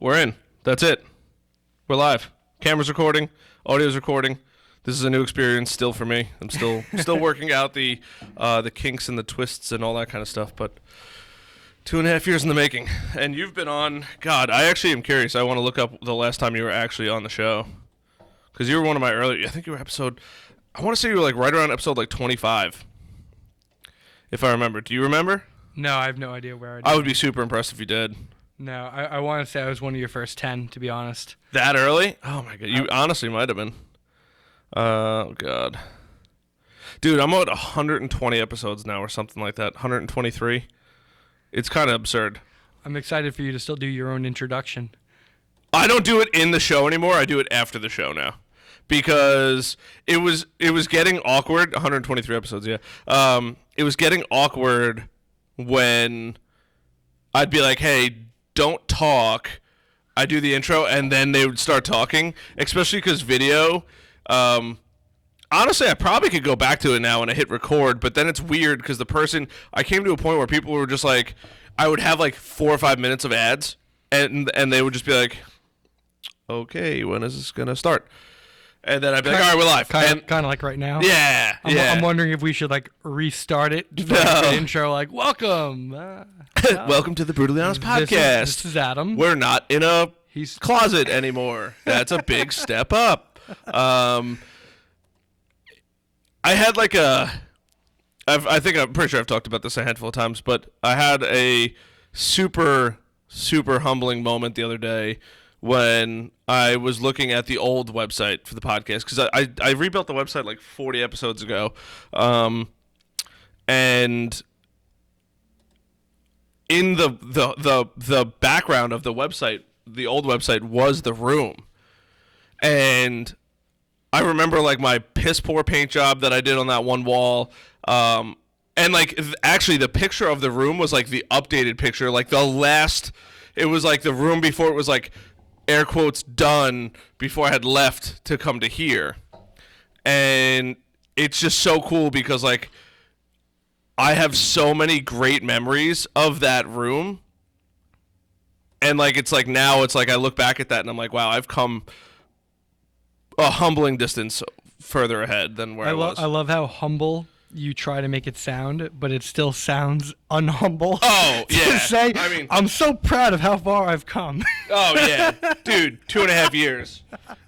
We're in. That's it. We're live. Camera's recording. Audio's recording. This is a new experience still for me. I'm still working out the kinks and the twists and all that kind of stuff, but 2.5 years in the making. And you've been on, God, I actually am curious. I want to look up the last time you were actually on the show. Because you were one of my early, I think you were I want to say you were like right around episode like 25. If I remember. Do you remember? No, I have no idea where I would be super impressed if you did. No, I want to say I was one of your first 10, to be honest. That early? Oh my God. You honestly might have been. Oh God. Dude, I'm at 120 episodes now or something like that. 123. It's kind of absurd. I'm excited for you to still do your own introduction. I don't do it in the show anymore. I do it after the show now. Because it was getting awkward. 123 episodes, yeah. It was getting awkward when I'd be like, hey, don't talk. I do the intro, and then they would start talking, especially because video. Honestly, I probably could go back to it now when I hit record, but then it's weird because I came to a point where people were just like, I would have like 4 or 5 minutes of ads, and they would just be like, okay, when is this going to start? And then I'd be like, all right, we're live. Kind of like right now. Yeah, I'm wondering if we should like restart it. The intro, like, welcome. Welcome to the Brutally Honest Podcast. This is Adam. We're not in a closet anymore. That's a big step up. I had like I'm pretty sure I've talked about this a handful of times, but I had a super, super humbling moment the other day when I was looking at the old website for the podcast, because I rebuilt the website like 40 episodes ago, and in the background of the website, the old website, was the room, and I remember like my piss poor paint job that I did on that one wall, and like actually the picture of the room was like the updated picture, like it was like the room before it was like air quotes done before I had left to come to here. And it's just so cool because like I have so many great memories of that room. And like it's like now it's like I look back at that and I'm like, wow, I've come a humbling distance further ahead than where I was. I love how humble you try to make it sound, but it still sounds unhumble. Oh, yeah. Say, I mean, I'm so proud of how far I've come. Oh, yeah. Dude, 2.5 years.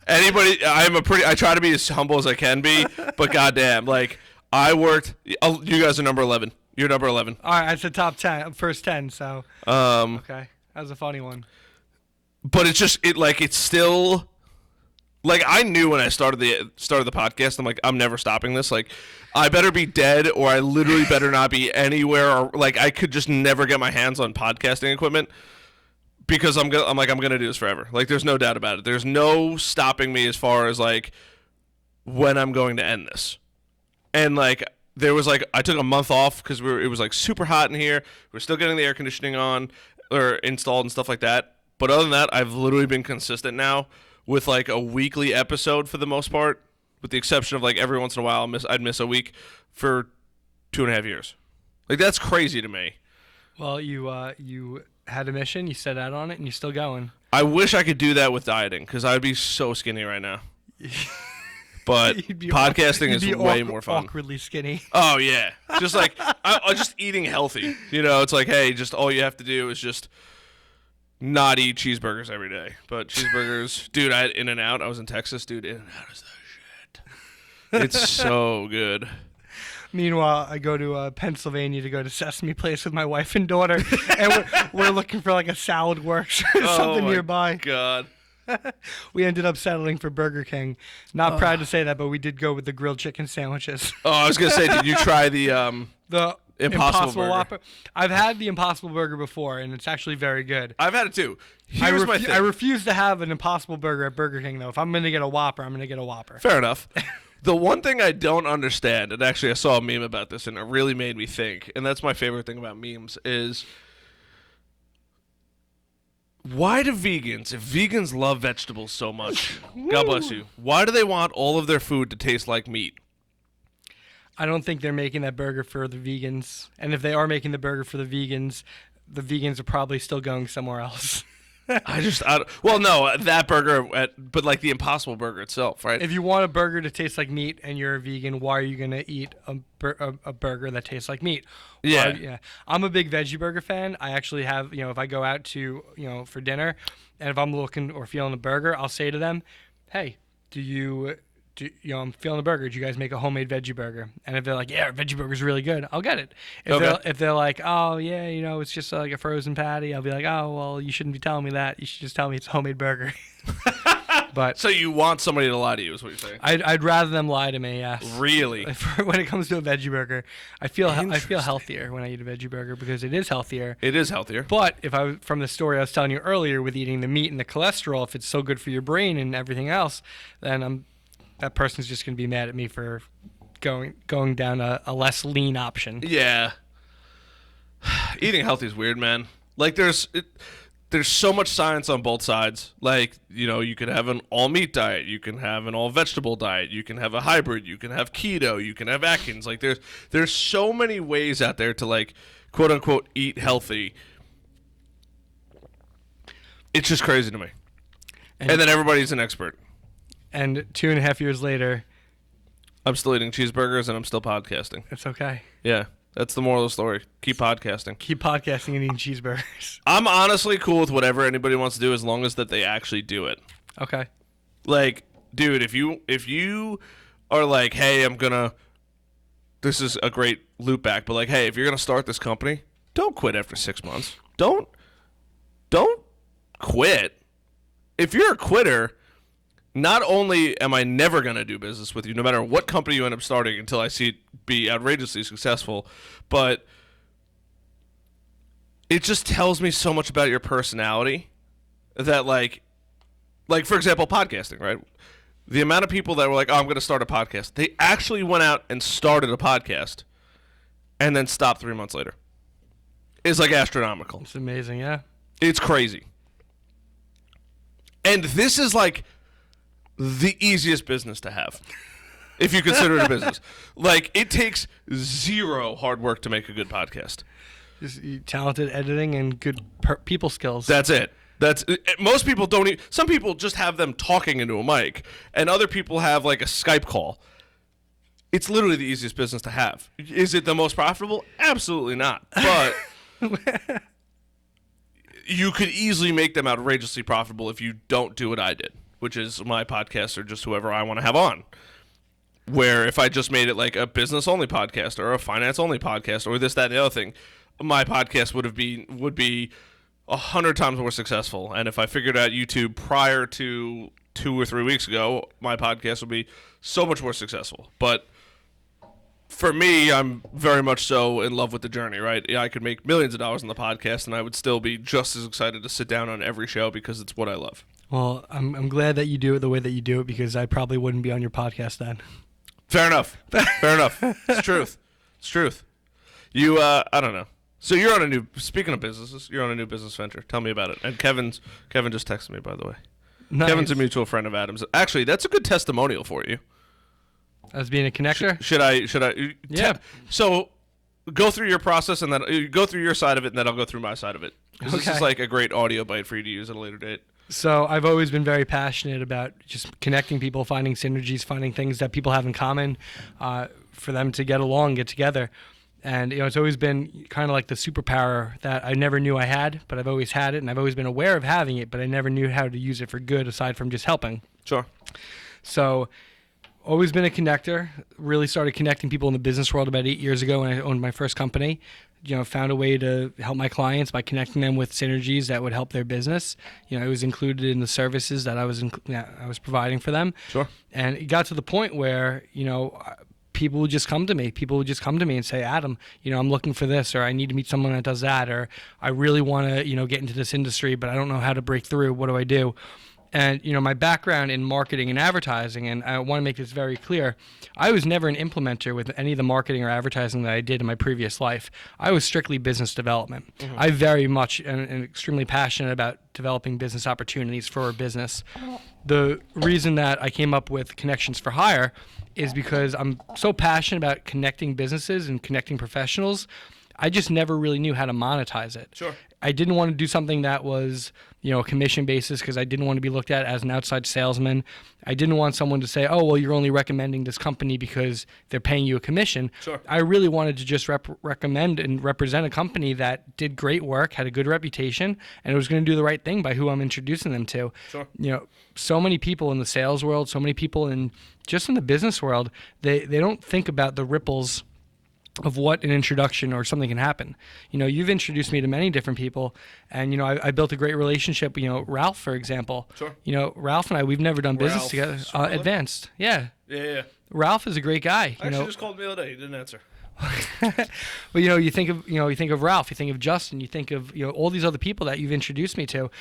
I try to be as humble as I can be, but goddamn, like, I worked, you guys are number 11. You're number 11. All right, it's the top 10, first 10, so. Okay, that was a funny one. But it's still, like, I knew when I started the podcast, I'm like, I'm never stopping this. Like, I better be dead, or I literally better not be anywhere, or like I could just never get my hands on podcasting equipment, because I'm gonna do this forever. Like, there's no doubt about it. There's no stopping me as far as like when I'm going to end this. And like there was like I took a month off because it was like super hot in here. We're still getting the air conditioning on or installed and stuff like that. But other than that, I've literally been consistent now with like a weekly episode for the most part, with the exception of like every once in a while I'd miss a week for 2.5 years. Like, that's crazy to me. Well, you had a mission, you set out on it, and you're still going. I wish I could do that with dieting, because I'd be so skinny right now. But podcasting is way more fun. Awkwardly skinny. Oh yeah, just like just eating healthy. You know, it's like, hey, just all you have to do is just not eat cheeseburgers every day. But cheeseburgers, dude, I had In-N-Out. I was in Texas, dude. In-N-Out is the shit. It's so good. Meanwhile, I go to Pennsylvania to go to Sesame Place with my wife and daughter, and we're looking for like a Salad Works or something nearby. Oh my God. We ended up settling for Burger King. Not proud to say that, but we did go with the grilled chicken sandwiches. Oh, I was gonna say, did you try the Impossible Burger? Whopper? I've had the Impossible Burger before, and it's actually very good. I've had it too. Here's my thing. I refuse to have an Impossible Burger at Burger King, though. If I'm gonna get a Whopper, I'm gonna get a Whopper. Fair enough. The one thing I don't understand, and actually I saw a meme about this, and it really made me think, and that's my favorite thing about memes, is why do vegans, if vegans love vegetables so much, God bless you, why do they want all of their food to taste like meat? I don't think they're making that burger for the vegans. And if they are making the burger for the vegans are probably still going somewhere else. Well, no, that burger, but like the Impossible Burger itself, right? If you want a burger to taste like meat and you're a vegan, why are you going to eat a burger that tastes like meat? Yeah. I'm a big veggie burger fan. I actually have, if I go out to, for dinner, and if I'm looking or feeling a burger, I'll say to them, hey, I'm feeling a burger. Do you guys make a homemade veggie burger? And if they're like, yeah, our veggie burger's really good, I'll get it. If they're like, oh yeah, it's just like a frozen patty, I'll be like, oh well, you shouldn't be telling me that. You should just tell me it's a homemade burger. But so you want somebody to lie to you, is what you're saying? I'd rather them lie to me. Yes. Really? When it comes to a veggie burger, I feel healthier when I eat a veggie burger because it is healthier. It is healthier. But from the story I was telling you earlier with eating the meat and the cholesterol, if it's so good for your brain and everything else, then that person's just going to be mad at me for going down a less lean option. Yeah. Eating healthy is weird, man. Like there's so much science on both sides. Like, you could have an all meat diet, you can have an all vegetable diet, you can have a hybrid, you can have keto, you can have Atkins. Like there's so many ways out there to like quote unquote eat healthy. It's just crazy to me. And then everybody's an expert. And 2.5 years later, I'm still eating cheeseburgers and I'm still podcasting. It's okay. Yeah, that's the moral of the story. Keep podcasting. Keep podcasting and eating cheeseburgers. I'm honestly cool with whatever anybody wants to do as long as that they actually do it. Okay. Like, dude, if you are like, hey, this is a great loop back, but like, hey, if you're gonna start this company, don't quit after 6 months. Don't quit. If you're a quitter, not only am I never going to do business with you, no matter what company you end up starting until I see it be outrageously successful, but it just tells me so much about your personality that like for example, podcasting, right? The amount of people that were like, oh, I'm going to start a podcast, they actually went out and started a podcast and then stopped 3 months later. It's like astronomical. It's amazing, yeah. It's crazy. And this is like the easiest business to have, if you consider it a business. Like, it takes zero hard work to make a good podcast. Just talented editing and good people skills. That's it. Most people don't. Some people just have them talking into a mic, and other people have like a Skype call. It's literally the easiest business to have. Is it the most profitable? Absolutely not. But you could easily make them outrageously profitable if you don't do what I did, which is my podcast or just whoever I want to have on. Where if I just made it like a business-only podcast or a finance-only podcast or this, that, and the other thing, my podcast would be 100 times more successful. And if I figured out YouTube prior to 2 or 3 weeks ago, my podcast would be so much more successful. But for me, I'm very much so in love with the journey, right? I could make millions of dollars on the podcast, and I would still be just as excited to sit down on every show because it's what I love. Well, I'm glad that you do it the way that you do it because I probably wouldn't be on your podcast then. Fair enough. Fair enough. It's truth. It's truth. You, I don't know. So you're on speaking of businesses, you're on a new business venture. Tell me about it. And Kevin just texted me, by the way. Nice. Kevin's a mutual friend of Adam's. Actually, that's a good testimonial for you. As being a connector? Should I? Yeah. So go through your process and then go through your side of it, and then I'll go through my side of it. Because This is like a great audio bite for you to use at a later date. So I've always been very passionate about just connecting people, finding synergies, finding things that people have in common for them to get along, get together. And it's always been kind of like the superpower that I never knew I had, but I've always had it, and I've always been aware of having it, but I never knew how to use it for good aside from just helping. Sure. So always been a connector. Really started connecting people in the business world about 8 years ago when I owned my first company. Found a way to help my clients by connecting them with synergies that would help their business. It was included in the services that I was providing for them. Sure. And it got to the point where, people would just come to me. People would just come to me and say, Adam, I'm looking for this, or I need to meet someone that does that, or I really want to, get into this industry, but I don't know how to break through. What do I do? And, my background in marketing and advertising, and I want to make this very clear, I was never an implementer with any of the marketing or advertising that I did in my previous life. I was strictly business development. Mm-hmm. I very much am extremely passionate about developing business opportunities for a business. The reason that I came up with Connections for Hire is because I'm so passionate about connecting businesses and connecting professionals. I just never really knew how to monetize it. Sure. I didn't want to do something that was, a commission basis because I didn't want to be looked at as an outside salesman. I didn't want someone to say, oh, well, you're only recommending this company because they're paying you a commission. Sure. I really wanted to just recommend and represent a company that did great work, had a good reputation, and it was going to do the right thing by who I'm introducing them to. Sure. So many people in the sales world, so many people just in the business world, they don't think about the ripples of what an introduction or something can happen. You've introduced me to many different people, and I built a great relationship. Ralph, for example. Sure. Ralph and I, we've never done business Ralph together. Scarlett? Advanced, yeah. Yeah. Ralph is a great guy. Actually, just called me the other day. He didn't answer. But you think of Ralph, you think of Justin, you think of all these other people that you've introduced me to.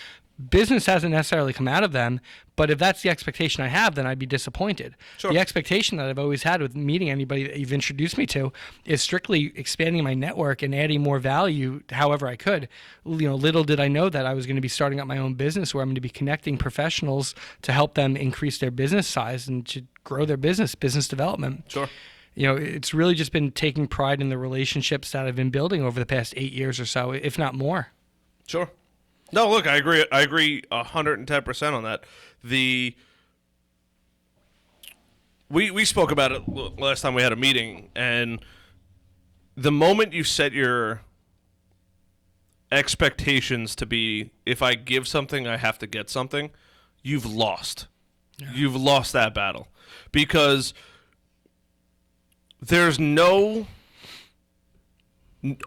Business hasn't necessarily come out of them, but if that's the expectation I have, then I'd be disappointed. Sure. The expectation that I've always had with meeting anybody that you've introduced me to is strictly expanding my network and adding more value however I could. Little did I know that I was going to be starting up my own business where I'm going to be connecting professionals to help them increase their business size and to grow their business development. Sure. It's really just been taking pride in the relationships that I've been building over the past 8 years or so, if not more. Sure. No, look, I agree 110% on that. We spoke about it last time we had a meeting, and the moment you set your expectations to be, if I give something, I have to get something, you've lost. Yeah. You've lost that battle. Because there's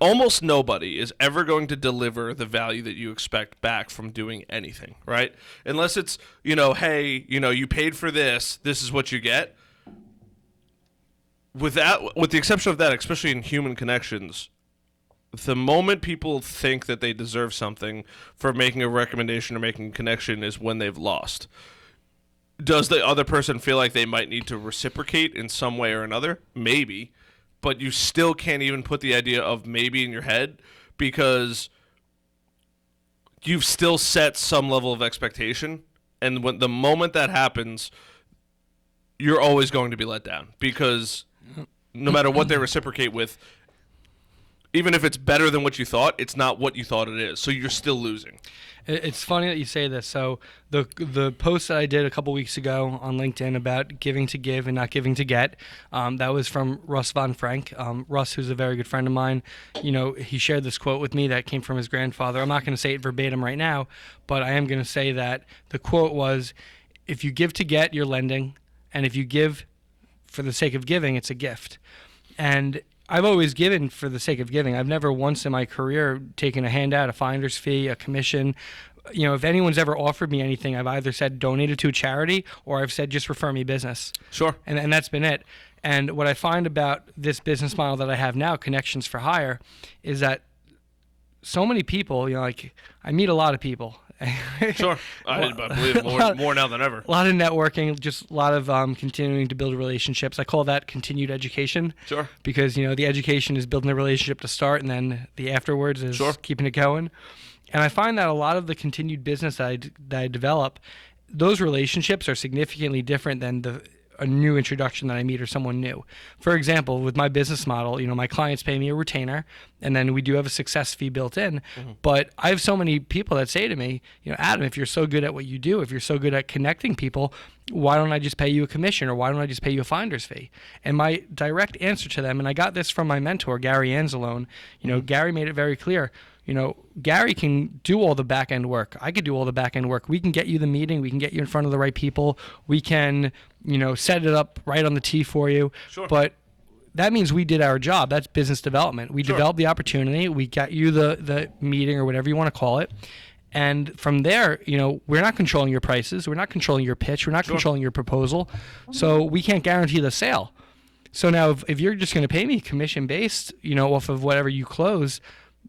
almost nobody is ever going to deliver the value that you expect back from doing anything, right? Unless it's, hey, you paid for this is what you get. With the exception of that, especially in human connections, the moment people think that they deserve something for making a recommendation or making a connection is when they've lost. Does the other person feel like they might need to reciprocate in some way or another? Maybe. But you still can't even put the idea of maybe in your head because you've still set some level of expectation. And when the moment that happens, you're always going to be let down because no matter what they reciprocate with, even if it's better than what you thought, it's not what you thought it is. So you're still losing. It's funny that you say this. So the post that I did a couple weeks ago on LinkedIn about giving to give and not giving to get, that was from Russ Von Frank. Russ, who's a very good friend of mine, he shared this quote with me that came from his grandfather. I'm not going to say it verbatim right now, but I am going to say that the quote was, if you give to get, you're lending. And if you give for the sake of giving, it's a gift. And I've always given for the sake of giving. I've never once in my career taken a handout, a finder's fee, a commission. If anyone's ever offered me anything, I've either said donate it to a charity or I've said just refer me business. Sure. And that's been it. And what I find about this business model that I have now, Connections for Hire, is that so many people, I meet a lot of people. Sure. I believe more now than ever. A lot of networking, just a lot of continuing to build relationships. I call that continued education. Sure. Because, the education is building the relationship to start, and then the afterwards is keeping it going. And I find that a lot of the continued business that I develop, those relationships are significantly different than a new introduction that I meet or someone new. For example, with my business model, my clients pay me a retainer, and then we do have a success fee built in. Mm-hmm. But I have so many people that say to me, Adam, if you're so good at what you do, if you're so good at connecting people, why don't I just pay you a commission or why don't I just pay you a finder's fee? And my direct answer to them, and I got this from my mentor, Gary Anzalone, Gary made it very clear, Gary can do all the back end work. I could do all the back end work. We can get you the meeting. We can get you in front of the right people. We can, set it up right on the tee for you. Sure. But that means we did our job. That's business development. We developed the opportunity. We got you the meeting or whatever you want to call it. And from there, we're not controlling your prices. We're not controlling your pitch. We're not controlling your proposal. So we can't guarantee the sale. So now if you're just going to pay me commission-based, off of whatever you close,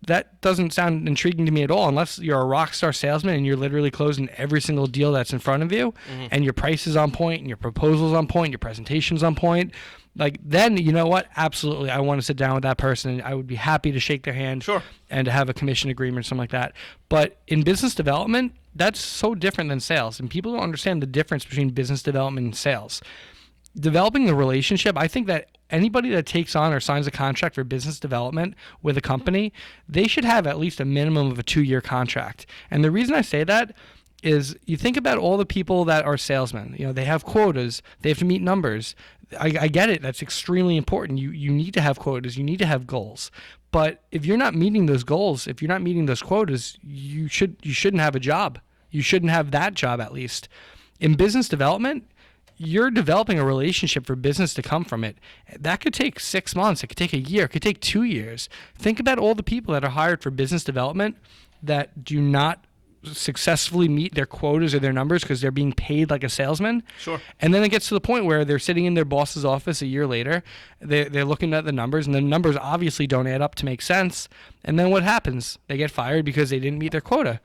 that doesn't sound intriguing to me at all unless you're a rock star salesman and you're literally closing every single deal that's in front of you and your price is on point and your proposal's on point, your presentation's on point. Then you know what? Absolutely. I want to sit down with that person and I would be happy to shake their hand and to have a commission agreement or something like that. But in business development, that's so different than sales. And people don't understand the difference between business development and sales. Developing the relationship, I think that anybody that takes on or signs a contract for business development with a company, they should have at least a minimum of a 2-year contract. And the reason I say that is you think about all the people that are salesmen. They have quotas. They have to meet numbers. I get it. That's extremely important. You need to have quotas. You need to have goals. But if you're not meeting those goals, if you're not meeting those quotas, you shouldn't have a job. You shouldn't have that job, at least. In business development, you're developing a relationship for business to come from it. That could take 6 months. It could take a year. It could take 2 years. Think about all the people that are hired for business development that do not successfully meet their quotas or their numbers because they're being paid like a salesman. Sure. And then it gets to the point where they're sitting in their boss's office a year later. They're looking at the numbers, and the numbers obviously don't add up to make sense. And then what happens? They get fired because they didn't meet their quota.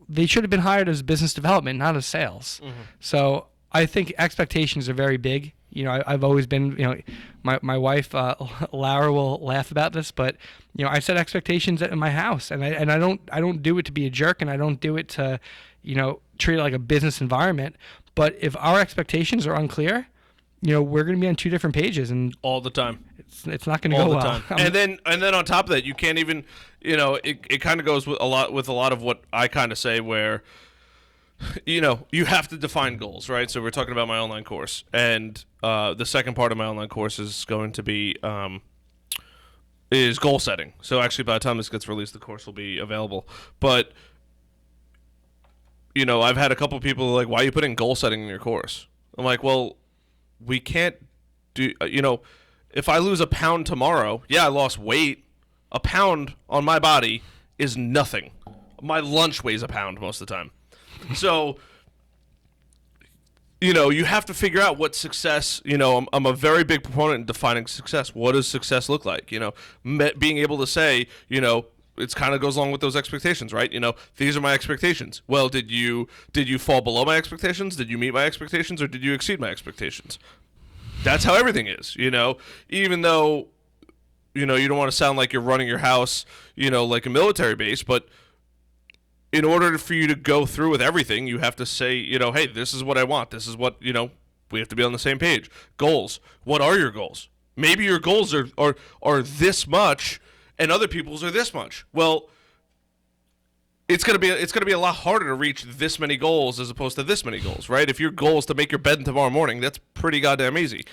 They should have been hired as business development, not as sales. Mm-hmm. So I think expectations are very big. I've always been, my wife, Laura, will laugh about this, but, I set expectations in my house, and I don't do it to be a jerk, and I don't do it to, treat it like a business environment. But if our expectations are unclear, we're going to be on 2 different pages, and all the time. It's not going to go well. Time. And then on top of that, you can't even, it kind of goes with a lot of what I kind of say, where, you have to define goals, right? So we're talking about my online course, and the second part of my online course is going to be is goal setting. So actually, by the time this gets released, the course will be available. But I've had a couple people like, "Why are you putting goal setting in your course?" I'm like, "Well, we can't do. If I lose a pound tomorrow, yeah, I lost weight. A pound on my body is nothing. My lunch weighs a pound most of the time." So, you have to figure out what success, I'm a very big proponent in defining success. What does success look like? Being able to say, it kind of goes along with those expectations, right? These are my expectations. Well, did you fall below my expectations? Did you meet my expectations, or did you exceed my expectations? That's how everything is, even though, you don't want to sound like you're running your house, like a military base, but in order for you to go through with everything, you have to say, hey, this is what I want. This is what, we have to be on the same page. Goals. What are your goals? Maybe your goals are this much and other people's are this much. Well, it's going to be a lot harder to reach this many goals as opposed to this many goals, right? If your goal is to make your bed tomorrow morning, that's pretty goddamn easy.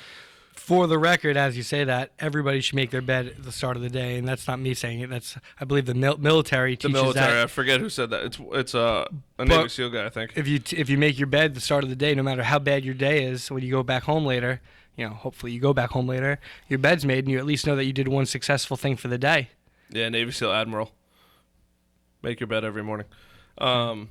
For the record, as you say that, everybody should make their bed at the start of the day, and that's not me saying it. That's, I believe, the military teaches that. The military, I forget who said that. It's a Navy SEAL guy, I think. If you make your bed at the start of the day, no matter how bad your day is, when you go back home later, hopefully you go back home later, your bed's made, and you at least know that you did one successful thing for the day. Yeah, Navy SEAL Admiral. Make your bed every morning. I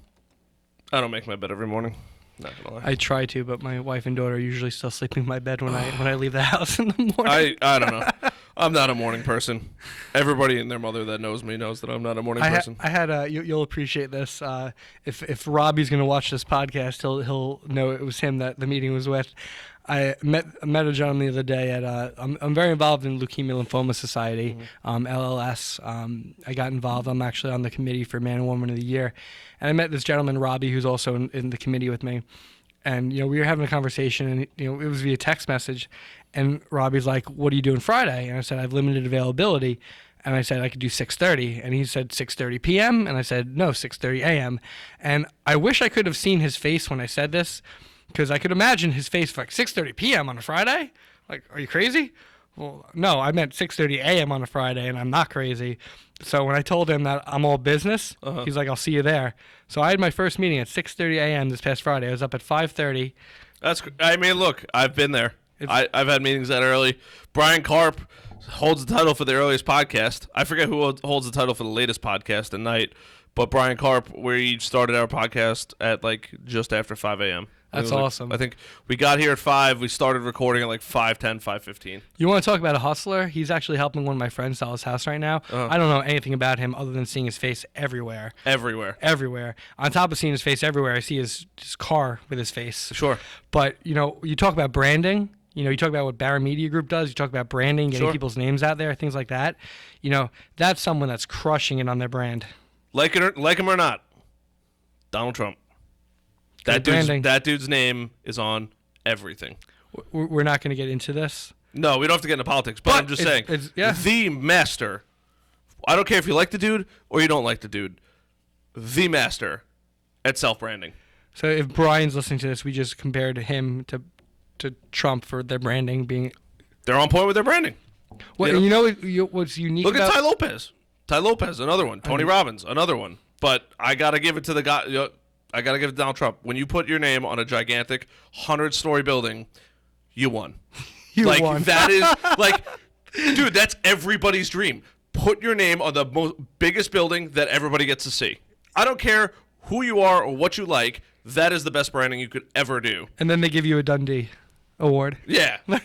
don't make my bed every morning. Not gonna lie. I try to, but my wife and daughter are usually still sleeping in my bed when I leave the house in the morning. I don't know. I'm not a morning person. Everybody and their mother that knows me knows that I'm not a morning person. I had you'll appreciate this. If Robbie's gonna watch this podcast, he'll know it was him that the meeting was with. I met a gentleman the other day at I'm very involved in Leukemia Lymphoma Society, LLS. I got involved. I'm actually on the committee for Man and Woman of the Year, and I met this gentleman Robbie, who's also in the committee with me, and we were having a conversation, and it was via text message, and Robbie's like, "What are you doing Friday?" And I said, "I have limited availability." And I said, I could do 6:30. And he said 6:30 p.m. And I said, no, 6:30 a.m. And I wish I could have seen his face when I said this, because I could imagine his face for like 6:30 p.m. on a Friday. Like, are you crazy? Well, no, I meant 6:30 a.m. on a Friday, and I'm not crazy. So when I told him that I'm all business, he's like, I'll see you there. So I had my first meeting at 6:30 a.m. this past Friday. I was up at 5:30. Look, I've been there. I've had meetings that early. Brian Karp holds the title for the earliest podcast. I forget who holds the title for the latest podcast at night, but Brian Karp, we started our podcast at like just after 5 a.m. That's awesome. I think we got here at 5. We started recording at like 5:10, 5:15. You want to talk about a hustler? He's actually helping one of my friends sell his house right now. I don't know anything about him other than seeing his face everywhere. Everywhere. On top of seeing his face everywhere, I see his car with his face. Sure. But, you talk about branding. You talk about what Barra Media Group does. You talk about branding, getting people's names out there, things like that. That's someone that's crushing it on their brand. Like him or not, Donald Trump. That dude's name is on everything. We're not going to get into this. No, we don't have to get into politics, but I'm just saying, the master. I don't care if you like the dude or you don't like the dude. The master at self-branding. So if Brian's listening to this, we just compared him to Trump for their branding being. They're on point with their branding. Well, what's unique? Look at Ty Lopez. Ty Lopez, another one. Tony Robbins, another one. But I gotta give it to the guy. I gotta give it to Donald Trump. When you put your name on a gigantic 100-story building, you won. You won. That is like, dude, that's everybody's dream. Put your name on the biggest building that everybody gets to see. I don't care who you are or what you like. That is the best branding you could ever do. And then they give you a Dundee award. Yeah. I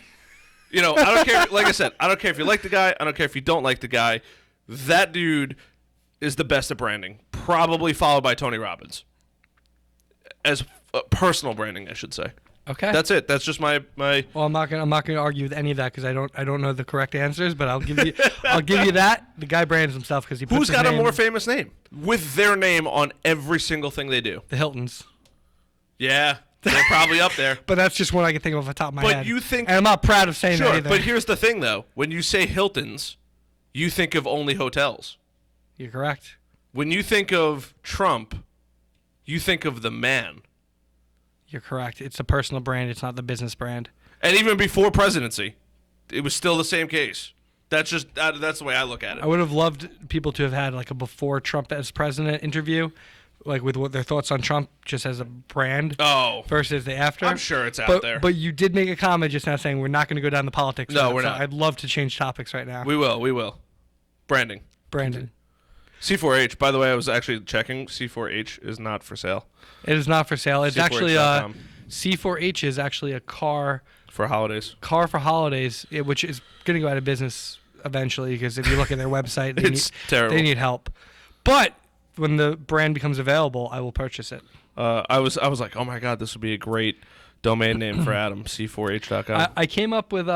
don't care. Like I said, I don't care if you like the guy. I don't care if you don't like the guy. That dude is the best at branding, probably followed by Tony Robbins. As personal branding, I should say. Okay. That's it. That's just my. Well, I'm not gonna argue with any of that because I don't know the correct answers, but I'll give you that. The guy brands himself because he puts Who's his got a name, more famous name with their name on every single thing they do? the Hiltons. Yeah, they're probably up there. But that's just one I can think of off the top of my head. But you think, and I'm not proud of saying that sure. either. But here's the thing, though: when you say Hiltons, you think of only hotels. You're correct. When you think of Trump, you think of the man. You're correct. It's a personal brand. It's not the business brand. And even before presidency, it was still the same case. That's just that's the way I look at it. I would have loved people to have had like a before Trump as president interview, like with what their thoughts on Trump just as a brand. Oh, versus the after. I'm sure it's out there. But you did make a comment just now saying we're not going to go down the politics. No, route, we're so not. I'd love to change topics right now. We will. Branding. Brandon. C4H. By the way, I was actually checking. C4H is not for sale. It is not for sale. It's actually C4H is actually a car for holidays. Car for holidays, which is going to go out of business eventually because if you look at their website, terrible. They need help. But when the brand becomes available, I will purchase it. I was like, oh my god, this would be a great domain name for Adam. C4H.com. I came up with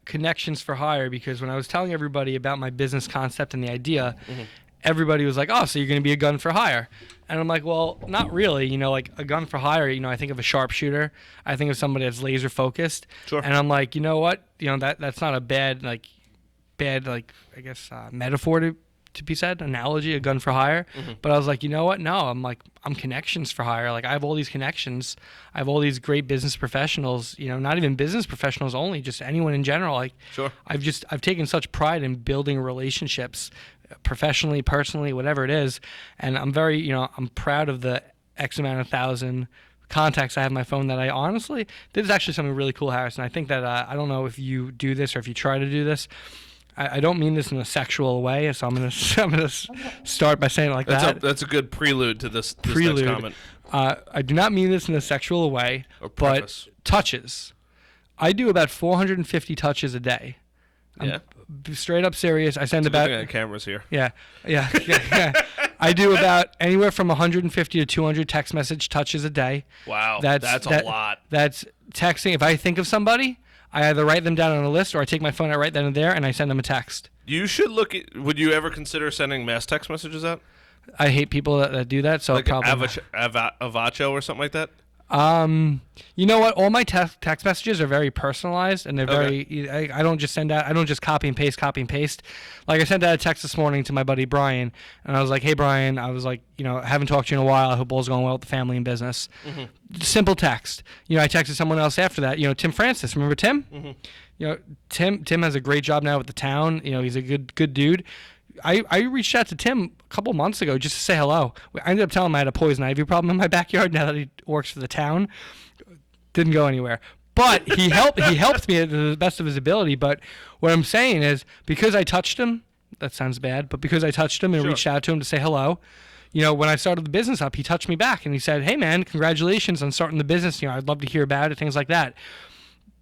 connections for hire because when I was telling everybody about my business concept and the idea. Mm-hmm. Everybody was like, oh, so you're going to be a gun for hire. And I'm like, well, not really. Like a gun for hire, I think of a sharpshooter. I think of somebody that's laser focused. Sure. And I'm like, you know what? That's not a bad metaphor to be said, analogy, a gun for hire. Mm-hmm. But I was like, you know what? No, I'm connections for hire. Like I have all these connections. I have all these great business professionals, not even business professionals only, just anyone in general. Like sure. I've taken such pride in building relationships professionally, personally, whatever it is. And I'm very, I'm proud of the X amount of thousand contacts I have on my phone that I honestly, this is actually something really cool, Harrison. I think that, I don't know if you do this or if you try to do this. I don't mean this in a sexual way, so I'm gonna start by saying it like that. That's a good prelude to this next comment. I do not mean this in a sexual way, but touches. I do about 450 touches a day. Yeah. Straight up serious. I send about. Cameras here. Yeah. I do about anywhere from 150 to 200 text message touches a day. Wow, that's a lot. That's texting. If I think of somebody, I either write them down on a list or I take my phone, I write then and there, and I send them a text. You should look at. Would you ever consider sending mass text messages out? I hate people that do that. So like probably Avacho or something like that. You know what? All my text messages are very personalized, and they're very. I don't just send out. I don't just copy and paste. Like I sent out a text this morning to my buddy Brian, and I was like, "Hey Brian, I was like, I haven't talked to you in a while. I hope all's going well with the family and business." Mm-hmm. Simple text. I texted someone else after that. Tim Francis. Remember Tim? Mm-hmm. Tim has a great job now with the town. He's a good dude. I reached out to Tim a couple months ago just to say hello. I ended up telling him I had a poison ivy problem in my backyard now that he works for the town. Didn't go anywhere. But he helped me to the best of his ability. But what I'm saying is because I touched him, that sounds bad, but because I touched him and reached out to him to say hello, when I started the business up, he touched me back and he said, "Hey man, congratulations on starting the business. I'd love to hear about it," things like that.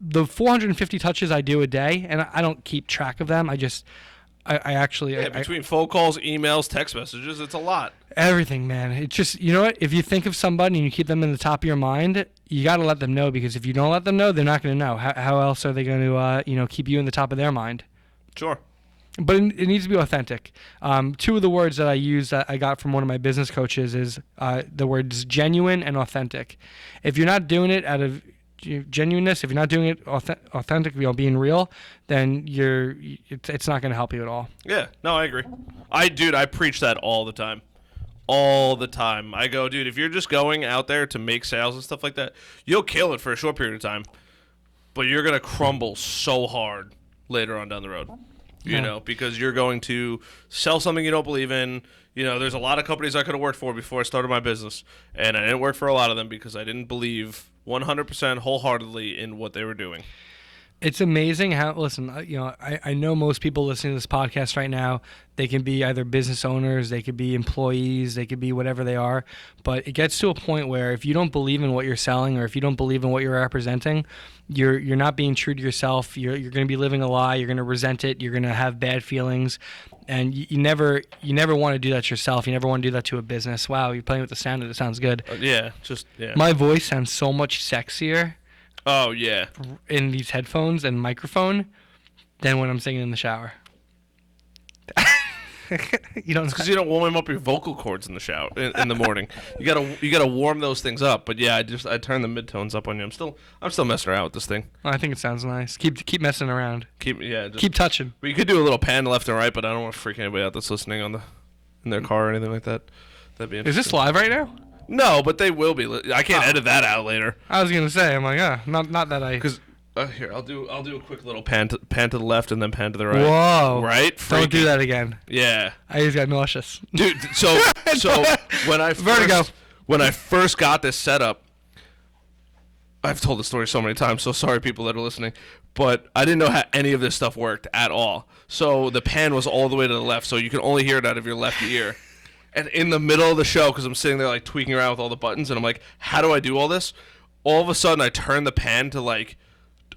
The 450 touches I do a day, and I don't keep track of them. I actually between phone calls, emails, text messages, it's a lot. Everything, man. It's just, you know what? If you think of somebody and you keep them in the top of your mind, you got to let them know, because if you don't let them know, they're not going to know. How else are they going to, keep you in the top of their mind? Sure. But it needs to be authentic. Two of the words that I use that I got from one of my business coaches is the words genuine and authentic. If you're not doing it out of genuineness, if you're not doing it authentic, being real, then it's not going to help you at all. Yeah, no, I agree. I preach that all the time. All the time. I go, dude, if you're just going out there to make sales and stuff like that, you'll kill it for a short period of time, but you're going to crumble so hard later on down the road, you know, because you're going to sell something you don't believe in. You know, there's a lot of companies I could have worked for before I started my business, and I didn't work for a lot of them because I didn't believe 100% wholeheartedly in what they were doing. It's amazing how, listen, I know most people listening to this podcast right now, they can be either business owners, they could be employees, they could be whatever they are, but it gets to a point where if you don't believe in what you're selling or if you don't believe in what you're representing, you're not being true to yourself. You're going to be living a lie. You're going to resent it. You're going to have bad feelings, and you never want to do that yourself. You never want to do that to a business. Wow, you're playing with the sound. It sounds good. Yeah. My voice sounds so much sexier. Oh, yeah. In these headphones and microphone than when I'm singing in the shower. You don't, because you don't warm up your vocal cords in the shower in the morning. You gotta warm those things up. But yeah, I turn the midtones up on you. I'm still messing around with this thing. I think it sounds nice. Keep messing around. Keep touching. We could do a little pan left and right, but I don't want to freak anybody out that's listening in their car or anything like that. That'd be interesting. Is this live right now? No, but they will be. I can't edit that out later. I was gonna say, I'm like, not that I. Because here, I'll do a quick little pan to the left and then pan to the right. Whoa! Right? Freaky. Don't do that again. Yeah. I just got nauseous. Dude, so when I first got this setup, I've told the story so many times. So sorry, people that are listening, but I didn't know how any of this stuff worked at all. So the pan was all the way to the left, so you can only hear it out of your left ear. And in the middle of the show, because I'm sitting there like tweaking around with all the buttons, and I'm like, how do I do all this? All of a sudden, I turn the pan to like,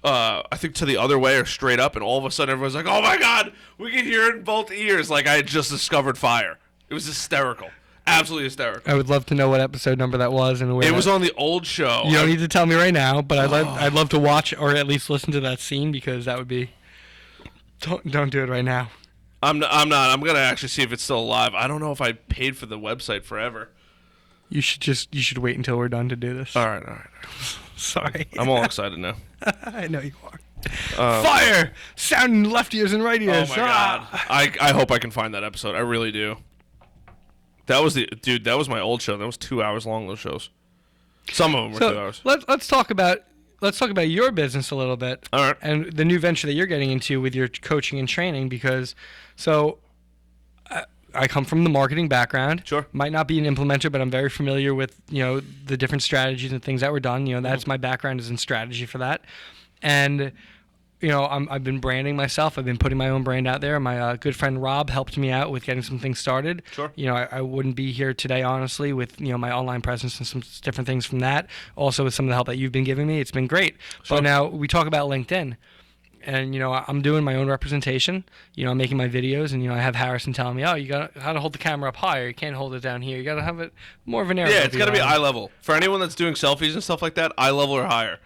I think to the other way or straight up, and all of a sudden everyone's like, oh my God, we can hear it in both ears. Like I had just discovered fire. It was hysterical. Absolutely hysterical. I would love to know what episode number that was and where. It was on the old show. You don't need to tell me right now, but I'd love to watch or at least listen to that scene because that would be. Don't do it right now. I'm not. I'm gonna actually see if it's still alive. I don't know if I paid for the website forever. You should wait until we're done to do this. All right. Sorry. I'm all excited now. I know you are. Fire! Sound in left ears and right ears. Oh my God. I hope I can find that episode. I really do. That was my old show. That was 2 hours long. Those shows. Some of them were 2 hours. Let's talk about your business a little bit. All right. And the new venture that you're getting into with your coaching and training because I come from the marketing background. Sure. Might not be an implementer, but I'm very familiar with, the different strategies and things that were done. That's my background is in strategy for that. And, I've been branding myself. I've been putting my own brand out there. My good friend Rob helped me out with getting some things started. Sure. I wouldn't be here today, honestly, with, my online presence and some different things from that. Also with some of the help that you've been giving me. It's been great. Sure. But now we talk about LinkedIn. And, I'm doing my own representation. I'm making my videos. And, I have Harrison telling me, oh, you got to hold the camera up higher. You can't hold it down here. You got to have it more of an area. Yeah, it's got to be eye level. For anyone that's doing selfies and stuff like that, eye level or higher.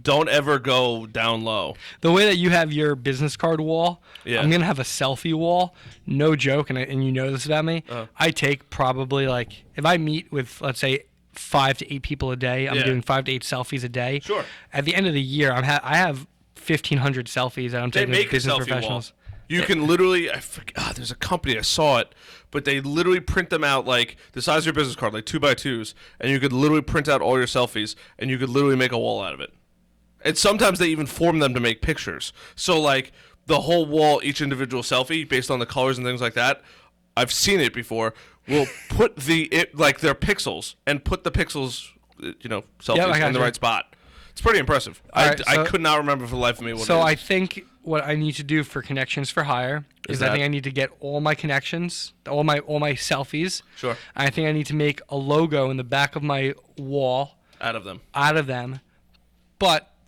Don't ever go down low. The way that you have your business card wall, yeah. I'm going to have a selfie wall. No joke. And you know this about me. I take probably if I meet with, let's say, 5 to 8 people a day, I'm doing 5 to 8 selfies a day. Sure. At the end of the year, I have 1,500 selfies that I'm taking with business professionals. Wall. You can literally, there's a company, I saw it, but they literally print them out like the size of your business card, like 2x2s, and you could literally print out all your selfies, and you could literally make a wall out of it. And sometimes they even form them to make pictures. So like the whole wall, each individual selfie, based on the colors and things like that, I've seen it before, will put their pixels, and put the pixels, selfies in the right spot. It's pretty impressive. I could not remember for the life of me what it is. So I think what I need to do for Connections for Hire is I think I need to get all my connections, all my selfies. Sure. I think I need to make a logo in the back of my wall. Out of them. But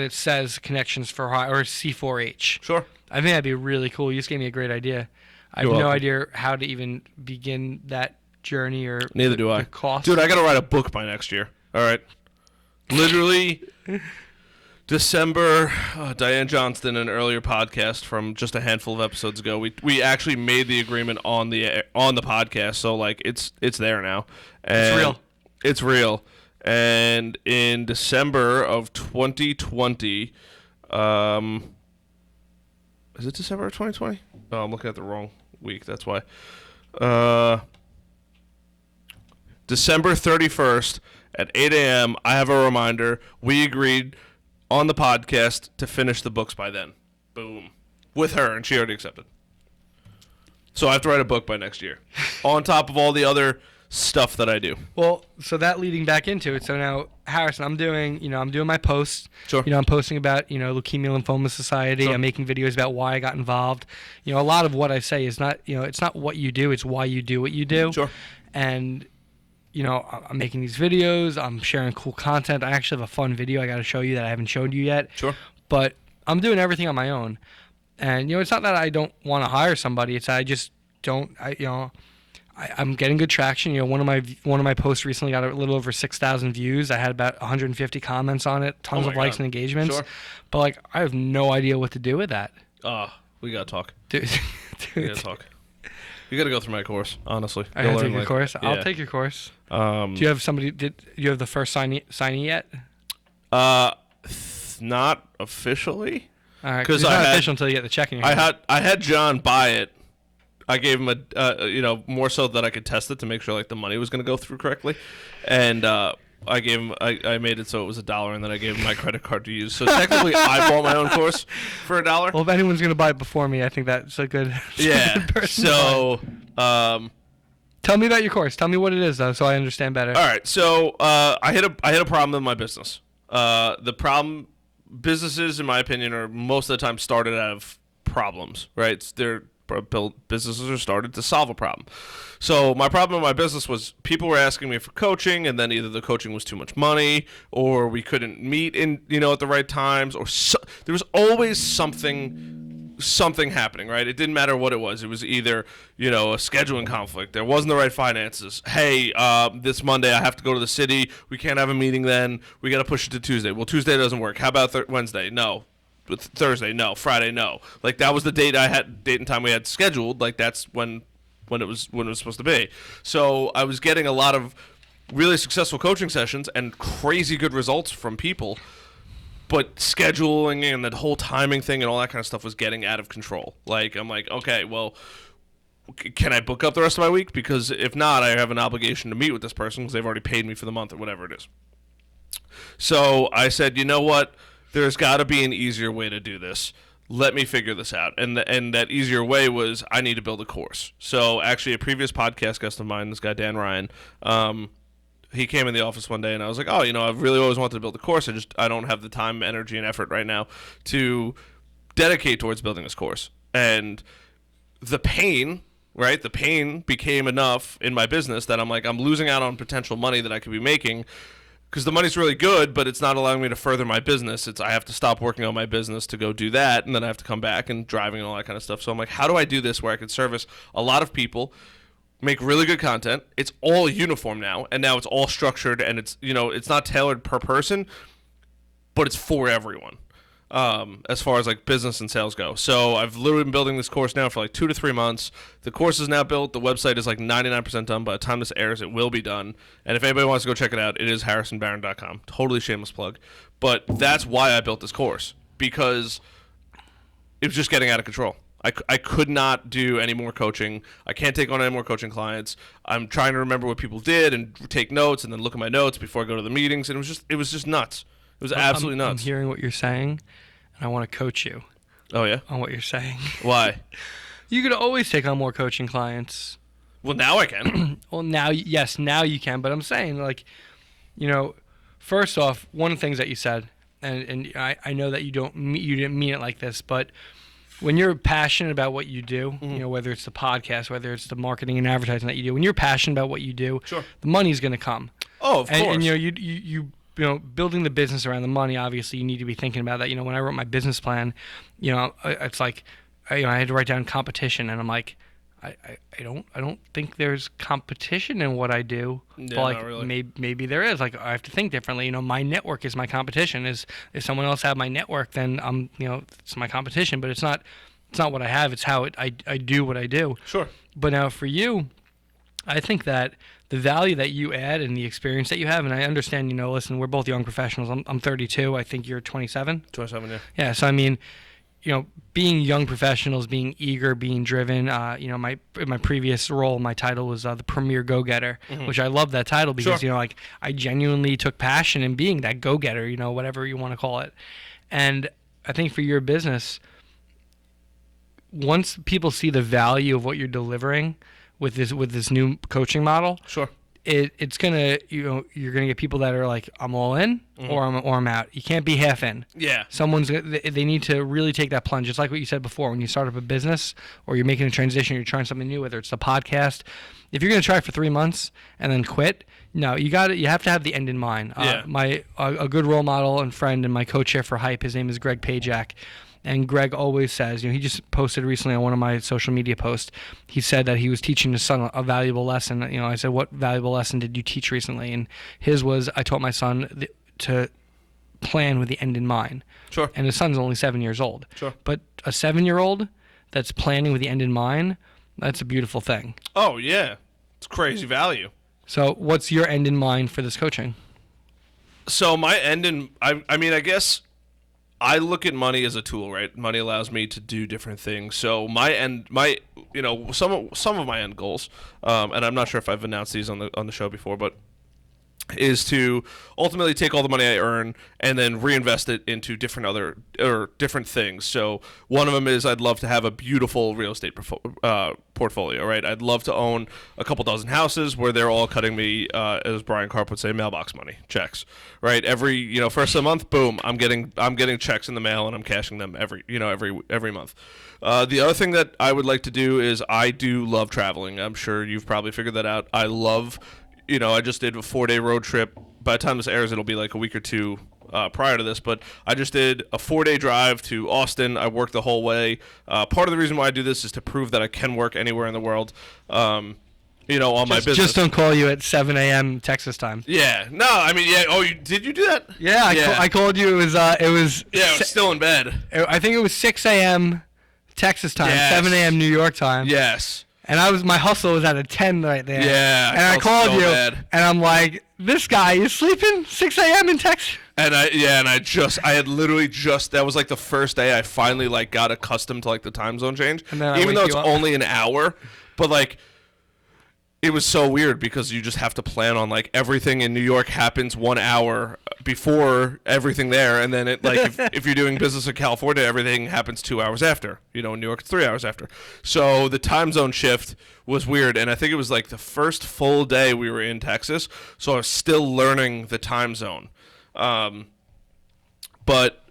it says Connections for Hire or C4H. Sure. I think that'd be really cool. You just gave me a great idea. I have no idea how to even begin that journey or neither do I. The cost. Dude, I got to write a book by next year. All right. Literally December, Diane Johnston, an earlier podcast from just a handful of episodes ago. We actually made the agreement on the podcast, so like it's there now. And it's real. It's real. And in December of 2020, is it December of 2020? Oh, I'm looking at the wrong week. That's why. December 31st at 8 a.m., I have a reminder. We agreed on the podcast to finish the books by then. Boom. With her, and she already accepted. So I have to write a book by next year. On top of all the other stuff that I do. Well, so that leading back into it. So now, Harrison, I'm doing my posts. Sure. I'm posting about, Leukemia Lymphoma Society. Sure. I'm making videos about why I got involved. A lot of what I say is not, it's not what you do, it's why you do what you do. Sure. And, I'm making these videos. I'm sharing cool content. I actually have a fun video I got to show you that I haven't showed you yet. Sure. But I'm doing everything on my own. And, it's not that I don't want to hire somebody. It's that I just don't, I'm getting good traction. One of my posts recently got a little over 6,000 views. I had about 150 comments on it, tons of likes and engagements. Sure. But I have no idea what to do with that. We gotta talk. Dude. We gotta talk. You gotta go through my course, honnly. I gotta take your course. Yeah. I'll take your course. Do you have somebody? Did you have the first signee yet? Not officially. All right, because it's not official until you get the check in your hand. I had John buy it. I gave him a more so that I could test it to make sure the money was going to go through correctly, and I gave him I made it so it was $1, and then I gave him my credit card to use. So technically, I bought my own course for $1. Well, if anyone's going to buy it before me, I think that's a good. Yeah. So, tell me about your course. Tell me what it is, though, so I understand better. All right. So I hit a problem in my business. The problem businesses, in my opinion, are most of the time started out of problems. Right? Businesses are started to solve a problem. So my problem in my business was people were asking me for coaching, and then either the coaching was too much money, or we couldn't meet in at the right times, or there was always something happening. Right? It didn't matter what it was. It was either a scheduling conflict. There wasn't the right finances. Hey, this Monday I have to go to the city. We can't have a meeting then. We got to push it to Tuesday. Well, Tuesday doesn't work. How about Wednesday? No. Thursday, no. Friday, no. That was the date and time we had scheduled. That's when it was supposed to be. So I was getting a lot of really successful coaching sessions and crazy good results from people, but scheduling and the whole timing thing and all that kind of stuff was getting out of control. I'm like, okay, well, can I book up the rest of my week? Because if not, I have an obligation to meet with this person because they've already paid me for the month or whatever it is. So I said, you know what? There's got to be an easier way to do this. Let me figure this out. And that easier way was I need to build a course. So actually a previous podcast guest of mine, this guy Dan Ryan, he came in the office one day and I was like, I've really always wanted to build a course. I don't have the time, energy, and effort right now to dedicate towards building this course. And the pain, right? The pain became enough in my business that I'm like, I'm losing out on potential money that I could be making because the money's really good, but it's not allowing me to further my business. I have to stop working on my business to go do that, and then I have to come back and driving and all that kind of stuff. So I'm like, how do I do this where I can service a lot of people, make really good content? It's all uniform now, and now it's all structured, and it's it's not tailored per person, but it's for everyone. As far as business and sales go. So I've literally been building this course now for 2 to 3 months. The course is now built. The website is 99% done. By the time this airs, it will be done. And if anybody wants to go check it out, it is harrisonbarron.com. Totally shameless plug. But that's why I built this course, because it was just getting out of control. I could not do any more coaching. I can't take on any more coaching clients. I'm trying to remember what people did and take notes and then look at my notes before I go to the meetings. And it was just nuts. It was absolutely nuts. I'm hearing what you're saying, and I want to coach you. Oh, yeah? On what you're saying. Why? You could always take on more coaching clients. Well, now I can. Well, now you can. But I'm saying, first off, one of the things that you said, and I know that you didn't mean it like this, but when you're passionate about what you do, whether it's the podcast, whether it's the marketing and advertising that you do, when you're passionate about what you do, sure, the money's going to come. Oh, of course. And you building the business around the money, obviously you need to be thinking about that. When I wrote my business plan, it's I had to write down competition, and I'm like, I don't think there's competition in what I do. Yeah, but not really. maybe there is. I have to think differently. My network is my competition. If someone else have my network, then it's my competition. But it's not what I have. It's how I do what I do. Sure. But now for you, I think that the value that you add and the experience that you have, and I understand, listen, we're both young professionals. I'm 32. I think you're 27. 27, yeah. Yeah. So, I mean, being young professionals, being eager, being driven, in my previous role, my title was the Premier Go-Getter, which I love that title because, Sure. I genuinely took passion in being that go-getter, whatever you want to call it. And I think for your business, once people see the value of what you're delivering with this new coaching model, Sure. it's gonna you're gonna get people that are like, I'm all in, or I'm out. You can't be half in. Yeah. They need to really take that plunge. It's like what you said before, when you start up a business or you're making a transition, you're trying something new, whether it's the podcast. If you're gonna try it for 3 months and then quit, no, you have to have the end in mind. Yeah. A good role model and friend and my co-chair for Hype, his name is Greg Pajak. And Greg always says, he just posted recently on one of my social media posts, he said that he was teaching his son a valuable lesson. I said, what valuable lesson did you teach recently? And his was, I taught my son to plan with the end in mind. Sure. And his son's only 7 years old. Sure. But a 7-year-old that's planning with the end in mind, that's a beautiful thing. Oh, yeah. It's crazy value. So what's your end in mind for this coaching? So my end in, I mean, I guess I look at money as a tool, right? Money allows me to do different things. So some of my end goals, and I'm not sure if I've announced these on the show before, but is to ultimately take all the money I earn and then reinvest it into different things. So one of them is I'd love to have a beautiful real estate portfolio, right? I'd love to own a couple dozen houses where they're all cutting me, as Brian Karp would say, mailbox money, checks, right? Every first of the month, boom, I'm getting checks in the mail and I'm cashing them every month. The other thing that I would like to do is I do love traveling. I'm sure you've probably figured that out. I love. I just did a 4-day road trip. By the time this airs, it'll be like a week or two prior to this. But I just did a 4-day drive to Austin. I worked the whole way. Part of the reason why I do this is to prove that I can work anywhere in the world. On my business. Just don't call you at 7 a.m. Texas time. Yeah. No, I mean, yeah. Oh, did you do that? Yeah, I called you. It was. Yeah, I was still in bed. I think it was 6 a.m. Texas time, Yes. 7 a.m. New York time. Yes. And my hustle was at a 10 right there. Yeah. And I called so you, bad. and I'm like, this guy is sleeping 6 a.m. in Texas. And I had literally that was like the first day I finally like got accustomed to like the time zone change. And then even though it's up. only an hour, but like it was so weird because you just have to plan on like everything in New York happens 1 hour before everything there, and then it like if you're doing business in California, everything happens 2 hours after. In New York it's 3 hours after. So the time zone shift was weird, and I think it was like the first full day we were in Texas, so I was still learning the time zone. But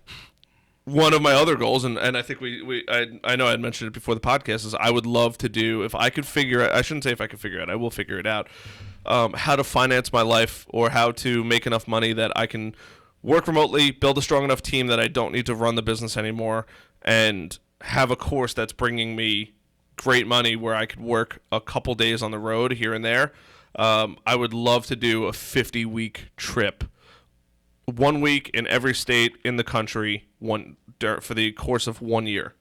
one of my other goals, and I think I know I had mentioned it before the podcast, is I would love to do, if I could figure out, I shouldn't say if I could figure it out, I will figure it out, how to finance my life or how to make enough money that I can work remotely, build a strong enough team that I don't need to run the business anymore, and have a course that's bringing me great money where I could work a couple days on the road here and there. I would love to do a 50-week trip. 1 week in every state in the country, for the course of 1 year.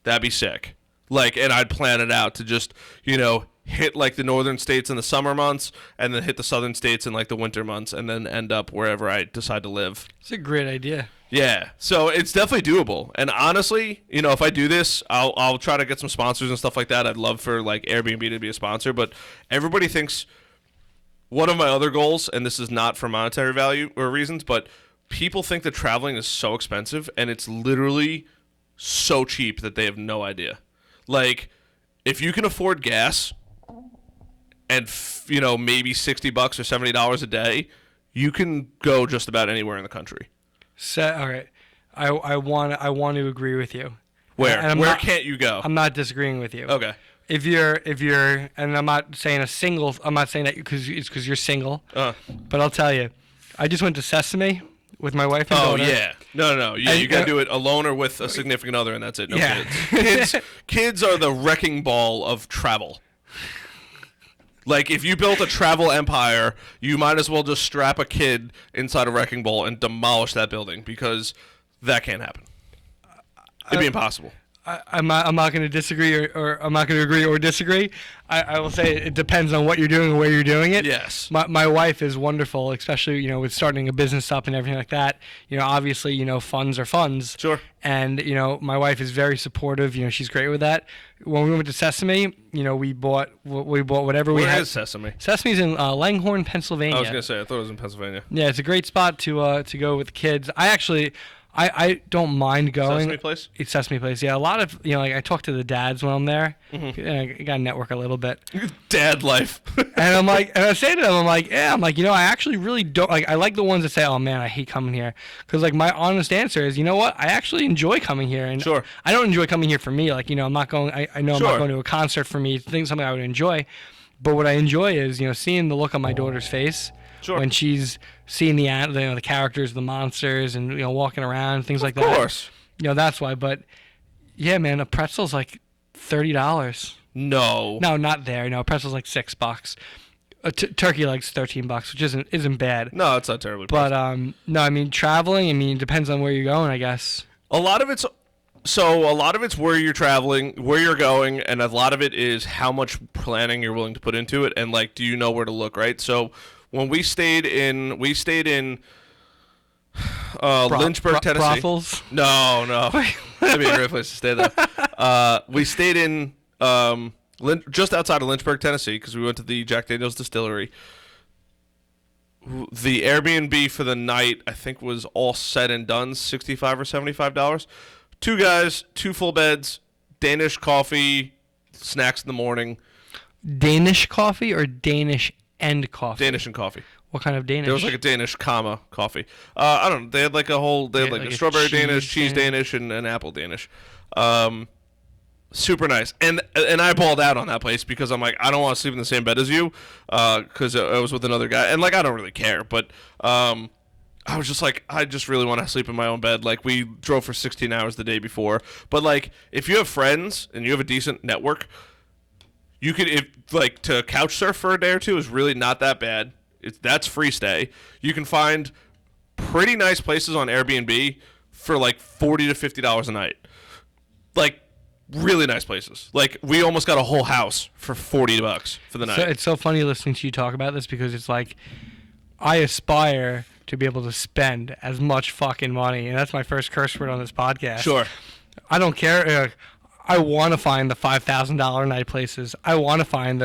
That'd be sick. And I'd plan it out to just, hit like the northern states in the summer months and then hit the southern states in like the winter months and then end up wherever I decide to live. It's a great idea. Yeah. So it's definitely doable. And honestly, if I do this, I'll try to get some sponsors and stuff like that. I'd love for like Airbnb to be a sponsor, but everybody thinks one of my other goals, and this is not for monetary value or reasons, but people think that traveling is so expensive, and it's literally so cheap that they have no idea. Like, if you can afford gas and, maybe $60 or $70 a day, you can go just about anywhere in the country. So, all right. I want to agree with you. Where? And Where can't you go? I'm not disagreeing with you. Okay. If you're, and I'm not saying I'm not saying that because you're single, but I'll tell you, I just went to Sesame with my wife and daughter. Oh, yeah. No. Yeah, you got to do it alone or with a significant other, and that's it. No kids. Kids are the wrecking ball of travel. Like, if you built a travel empire, you might as well just strap a kid inside a wrecking ball and demolish that building because that can't happen. It'd be impossible. I'm not going to disagree or I'm not going to agree or disagree. I will say it depends on what you're doing and where you're doing it. Yes. My wife is wonderful, especially, with starting a business up and everything like that. Obviously, funds are funds. Sure. And, my wife is very supportive. She's great with that. When we went to Sesame, we bought whatever we had. Where is Sesame? Sesame's in Langhorne, Pennsylvania. I was going to say, I thought it was in Pennsylvania. Yeah, it's a great spot to go with the kids. I don't mind going. Sesame Place? It's Sesame Place. Yeah, a lot of, I talk to the dads when I'm there. Mm-hmm. And I got to network a little bit. Dad life. And I say to them, I actually really don't, I like the ones that say, oh man, I hate coming here. Because, my honest answer is, you know what? I actually enjoy coming here. And Sure. I don't enjoy coming here for me. I'm not going, I know Sure. I'm not going to a concert for me. It's something I would enjoy. But what I enjoy is, seeing the look on my daughter's face. Sure. When she's seeing the characters, the monsters, and walking around, things like that. Of course. That's why. But yeah, man, a pretzel's like $30. No. No, not there. No, a pretzel's like $6. A turkey leg's $13, which isn't bad. No, it's not terribly But priced. no, traveling. It depends on where you're going, I guess. A lot of it's where you're traveling, where you're going, and a lot of it is how much planning you're willing to put into it, and do you know where to look, right? So when we stayed in Lynchburg, Tennessee. Brothels? No. That'd be a great place to stay though. We stayed in just outside of Lynchburg, Tennessee, because we went to the Jack Daniel's distillery. The Airbnb for the night, I think, was all said and done $65 or $75. 2 guys, 2 full beds, Danish coffee, snacks in the morning. Danish coffee or Danish and coffee? Danish and coffee. What kind of Danish? There was a Danish, coffee. I don't know. They had a strawberry Danish, cheese Danish, and an apple Danish. Super nice. And I balled out on that place because I'm like, I don't want to sleep in the same bed as you, because I was with another guy, and I don't really care, but I was just like, I just really want to sleep in my own bed. We drove for 16 hours the day before, but if you have friends and you have a decent network, you could to couch surf for a day or two is really not that bad. That's free stay. You can find pretty nice places on Airbnb for $40 to $50 a night. Really nice places. We almost got a whole house for $40 for the night. So it's so funny listening to you talk about this because it's I aspire to be able to spend as much fucking money, and that's my first curse word on this podcast. Sure. I don't care. I want to find the $5,000 night places. I want to find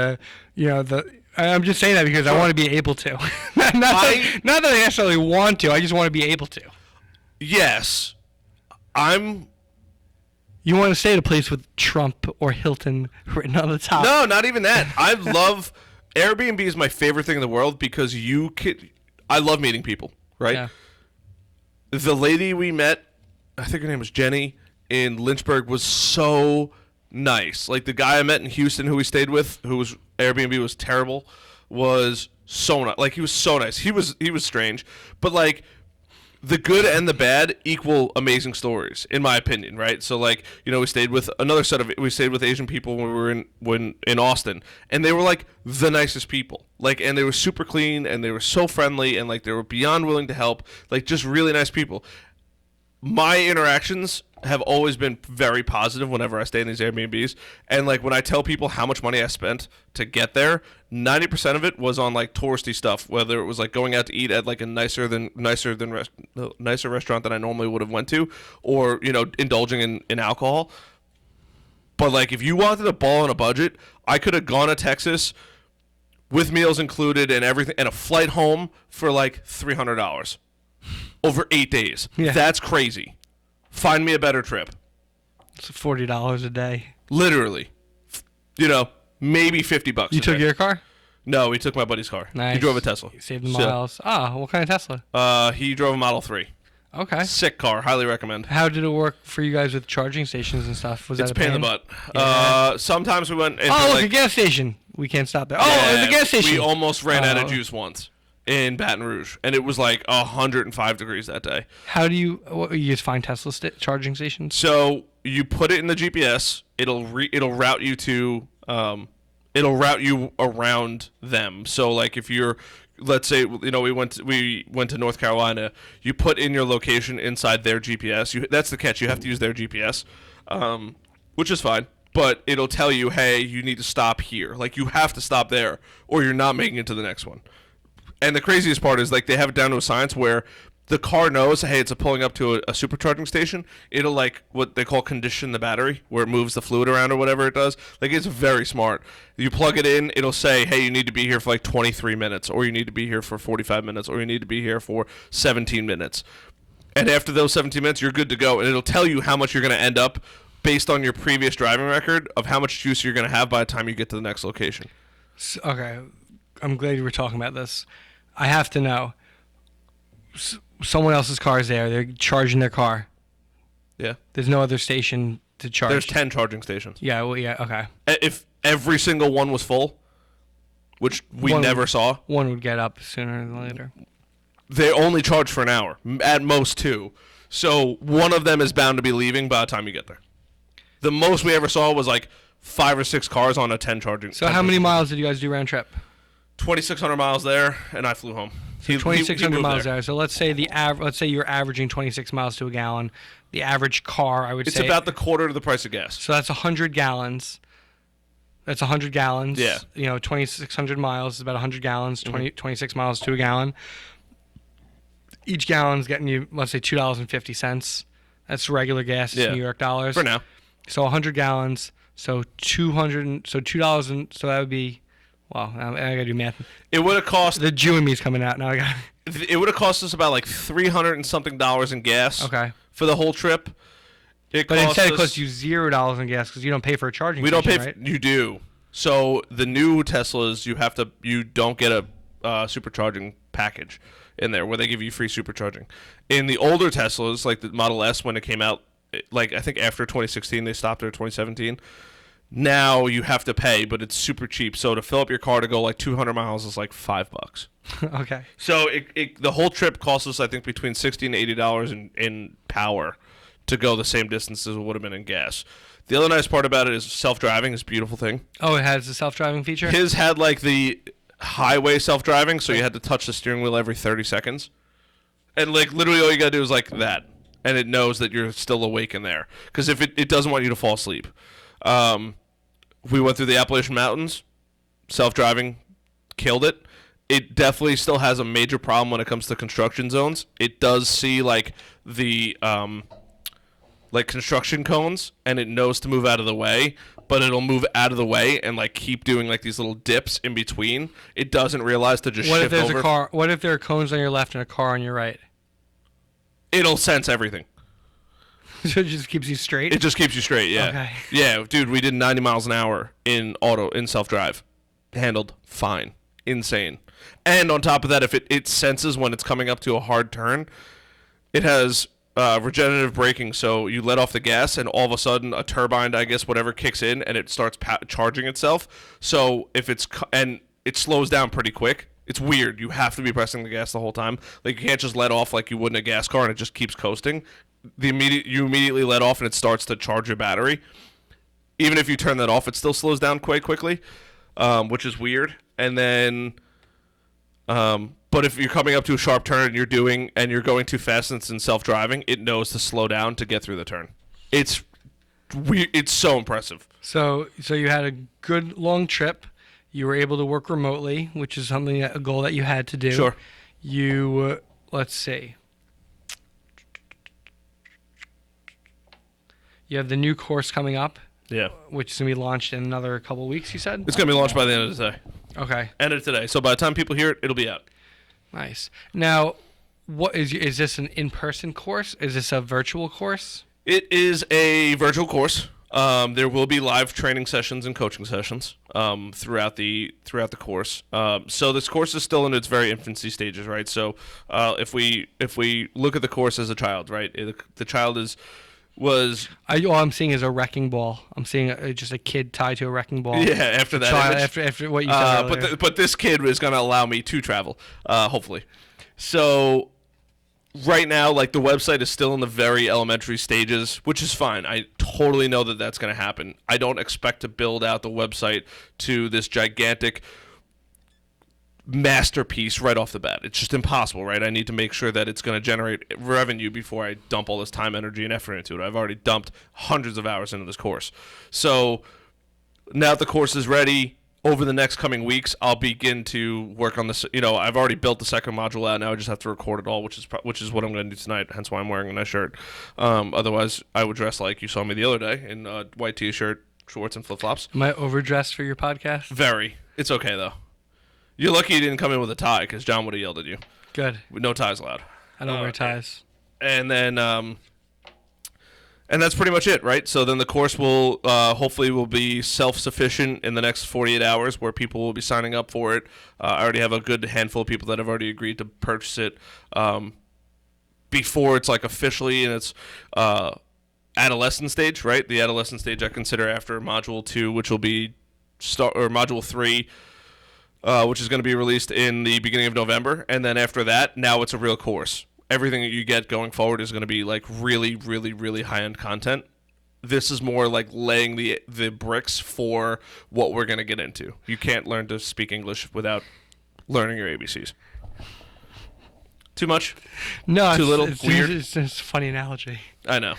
I'm just saying that because I want to be able to. not that I necessarily want to. I just want to be able to. Yes. You want to stay at a place with Trump or Hilton written on the top. No, not even that. I love Airbnb is my favorite thing in the world because I love meeting people, right? Yeah. The lady we met, I think her name was Jenny, in Lynchburg was so nice. The guy I met in Houston who we stayed with, who was Airbnb was terrible, was so nice. He was so nice. He was strange, but the good and the bad equal amazing stories, in my opinion, right? So, we stayed with Asian people when we were in Austin, and they were the nicest people, and they were super clean, and they were so friendly, and they were beyond willing to help, just really nice people. My interactions have always been very positive whenever I stay in these Airbnbs, and when I tell people how much money I spent to get there, 90% of it was on touristy stuff, whether it was going out to eat at a nicer restaurant than I normally would have went to, or indulging in alcohol. But if you wanted to ball on a budget, I could have gone to Texas with meals included and everything, and a flight home for $300 over 8 days. Yeah. That's crazy. Find me a better trip. It's $40 a day. Literally. Maybe $50. You took your car? No, we took my buddy's car. Nice. He drove a Tesla. You saved the miles. What kind of Tesla? He drove a Model 3. Okay. Sick car. Highly recommend. How did it work for you guys with charging stations and stuff? Was It's that a pain in the butt. Yeah. Sometimes we went into look, a gas station. We can't stop there. There's a gas station. We almost ran out of juice once in Baton Rouge, and it was 105 degrees that day. How do you just find Tesla charging stations? So you put it in the GPS. It'll route you to it'll route you around them. So if you're, let's say, we went to North Carolina, you put in your location inside their GPS. That's the catch. You have to use their GPS. which is fine. But it'll tell you, hey, you need to stop here. Like, you have to stop there, or you're not making it to the next one. And the craziest part is, like, they have it down to a science where the car knows, hey, it's pulling up to a supercharging station. It'll, like, what they call condition the battery, where it moves the fluid around or whatever it does. Like, it's very smart. You plug it in, it'll say, hey, you need to be here for, like, 23 minutes, or you need to be here for 45 minutes, or you need to be here for 17 minutes. And after those 17 minutes, you're good to go. And it'll tell you how much you're going to end up based on your previous driving record of how much juice you're going to have by the time you get to the next location. Okay, I'm glad you were talking about this. I have to know. Someone else's car is there. They're charging their car. Yeah. There's no other station to charge. There's 10 charging stations. Yeah, well, yeah, okay. If every single one was full, which we never saw. One would get up sooner than later. They only charge for an hour, at most 2. So one of them is bound to be leaving by the time you get there. The most we ever saw was like 5 or 6 cars on a 10 charging. So how many miles did you guys do round trip? 2,600 miles there, and I flew home. So 2,600 miles there. So let's say let's say you're averaging 26 miles to a gallon. The average car, I would say, it's about the quarter of the price of gas. So that's 100 gallons. That's 100 gallons. Yeah. 2,600 miles is about 100 gallons. 26 miles to a gallon. Each gallon's getting you, let's say, $2.50. That's regular gas. It's New York dollars. For now. So 100 gallons. So $200. So $2. So that would be. Wow, I gotta do math. It would have cost. The Jew in me is coming out now. I got. It would have cost us about like $300 and something in gas. Okay. For the whole trip. But instead, it costs you $0 in gas because you don't pay for a charging. We don't pay. Right? You do. So the new Teslas, you don't get a supercharging package in there where they give you free supercharging. In the older Teslas, like the Model S, when it came out, like I think after 2016, they stopped there. 2017. Now you have to pay, but it's super cheap. So to fill up your car to go like 200 miles is like $5. Okay. So the whole trip costs us, I think, between $60 and $80 in power to go the same distance as it would have been in gas. The other nice part about it is self-driving is a beautiful thing. Oh, it has a self-driving feature? His had like the highway self-driving, so you had to touch the steering wheel every 30 seconds. And like literally all you got to do is like that. And it knows that you're still awake in there. Because if it doesn't want you to fall asleep. We went through the Appalachian Mountains. Self-driving killed it. It definitely still has a major problem when it comes to construction zones. It does see like the like construction cones, and it knows to move out of the way, but it'll move out of the way and like keep doing like these little dips in between. It doesn't realize to just shift over. What if there's a car? What if there are cones on your left and a car on your right? It'll sense everything. So it just keeps you straight? It just keeps you straight, yeah. Okay. Yeah, dude, we did 90 miles an hour in self-drive. Handled fine. Insane. And on top of that, if it senses when it's coming up to a hard turn, it has regenerative braking, so you let off the gas, and all of a sudden a turbine, I guess, whatever, kicks in, and it starts charging itself. So if and it slows down pretty quick. It's weird. You have to be pressing the gas the whole time. Like, you can't just let off like you would in a gas car, and it just keeps coasting. You immediately let off, and it starts to charge your battery. Even if you turn that off, it still slows down quite quickly, which is weird. And then, but if you're coming up to a sharp turn and you're going too fast and it's in self-driving, it knows to slow down to get through the turn. It's weird. It's so impressive. So you had a good long trip. You were able to work remotely, which is a goal that you had to do. Sure. You, let's see. You have the new course coming up. Yeah. Which is going to be launched in another couple of weeks, you said? It's going to be launched by the end of the day. Okay. End of today. So by the time people hear it, it'll be out. Nice. Now, what is this an in-person course? Is this a virtual course? It is a virtual course. There will be live training sessions and coaching sessions throughout the course. So this course is still in its very infancy stages, right? So if we look at the course as a child, right, the child all I'm seeing is a wrecking ball. I'm seeing just a kid tied to a wrecking ball. Yeah, after that image. After what you said earlier. But this kid is going to allow me to travel, hopefully. So right now, like, the website is still in the very elementary stages, which is fine. I totally know that that's going to happen. I don't expect to build out the website to this gigantic masterpiece right off the bat. It's just impossible, right? I need to make sure that it's going to generate revenue before I dump all this time, energy, and effort into it. I've already dumped hundreds of hours into this course. So now that the course is ready, over the next coming weeks, I'll begin to work on this. I've already built the second module out. Now I just have to record it all, which is what I'm going to do tonight. Hence why I'm wearing a nice shirt. Otherwise, I would dress like you saw me the other day in a white t-shirt, shorts, and flip-flops. Am I overdressed for your podcast? Very. It's okay though. You're lucky you didn't come in with a tie, because John would have yelled at you. Good. With no ties allowed. I don't wear ties. And then, and that's pretty much it, right? So then the course will hopefully will be self-sufficient in the next 48 hours, where people will be signing up for it. I already have a good handful of people that have already agreed to purchase it before it's like officially in its adolescent stage, right? The adolescent stage I consider after Module 2, which will be Module 3. Which is going to be released in the beginning of November. And then after that, now it's a real course. Everything that you get going forward is going to be like really, really, really high-end content. This is more like laying the bricks for what we're going to get into. You can't learn to speak English without learning your ABCs. Too much? No. Too little? It's Weird? It's a funny analogy. I know.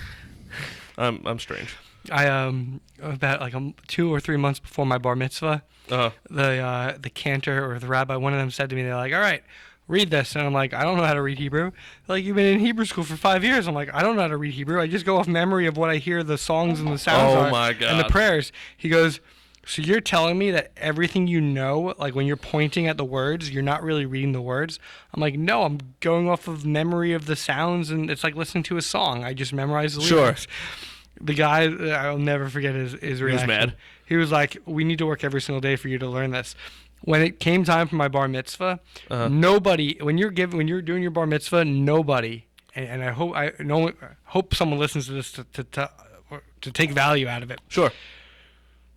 I'm strange. I about like 2 or 3 months before my bar mitzvah, the cantor or the rabbi, one of them said to me, they're like, all right, read this. And I'm like, I don't know how to read Hebrew. They're like, you've been in Hebrew school for 5 years. I'm like, I don't know how to read Hebrew. I just go off memory of what I hear the songs and the sounds are my God. and the prayers. He goes, so you're telling me that everything you know, like when you're pointing at the words, you're not really reading the words? I'm like, no, I'm going off of memory of the sounds, and it's like listening to a song. I just memorize the lyrics. The guy, I'll never forget his reaction. He was mad. He was like, we need to work every single day for you to learn this. When it came time for my bar mitzvah, nobody, when you're doing your bar mitzvah, nobody, and I hope someone listens to this to take value out of it. Sure.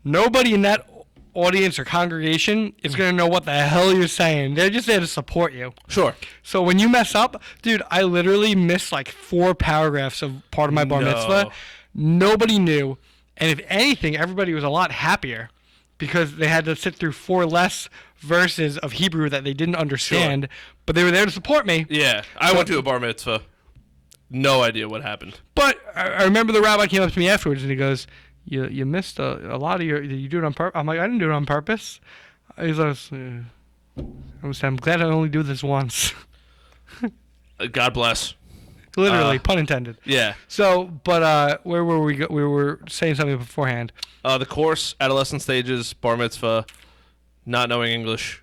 Nobody in that audience or congregation is going to know what the hell you're saying. They're just there to support you. Sure. So when you mess up, dude, I literally missed like 4 paragraphs of part of my bar mitzvah. Nobody knew. And if anything, everybody was a lot happier because they had to sit through 4 less verses of Hebrew that they didn't understand, but they were there to support me. Yeah. I went to a bar mitzvah. No idea what happened. But I remember the rabbi came up to me afterwards and he goes, You missed a lot of did you do it on purpose? I'm like, I didn't do it on purpose. He's like, I'm glad I only do this once. God bless. Literally, pun intended. Yeah. So, but where were we? We were saying something beforehand. The course, adolescent stages, bar mitzvah, not knowing English.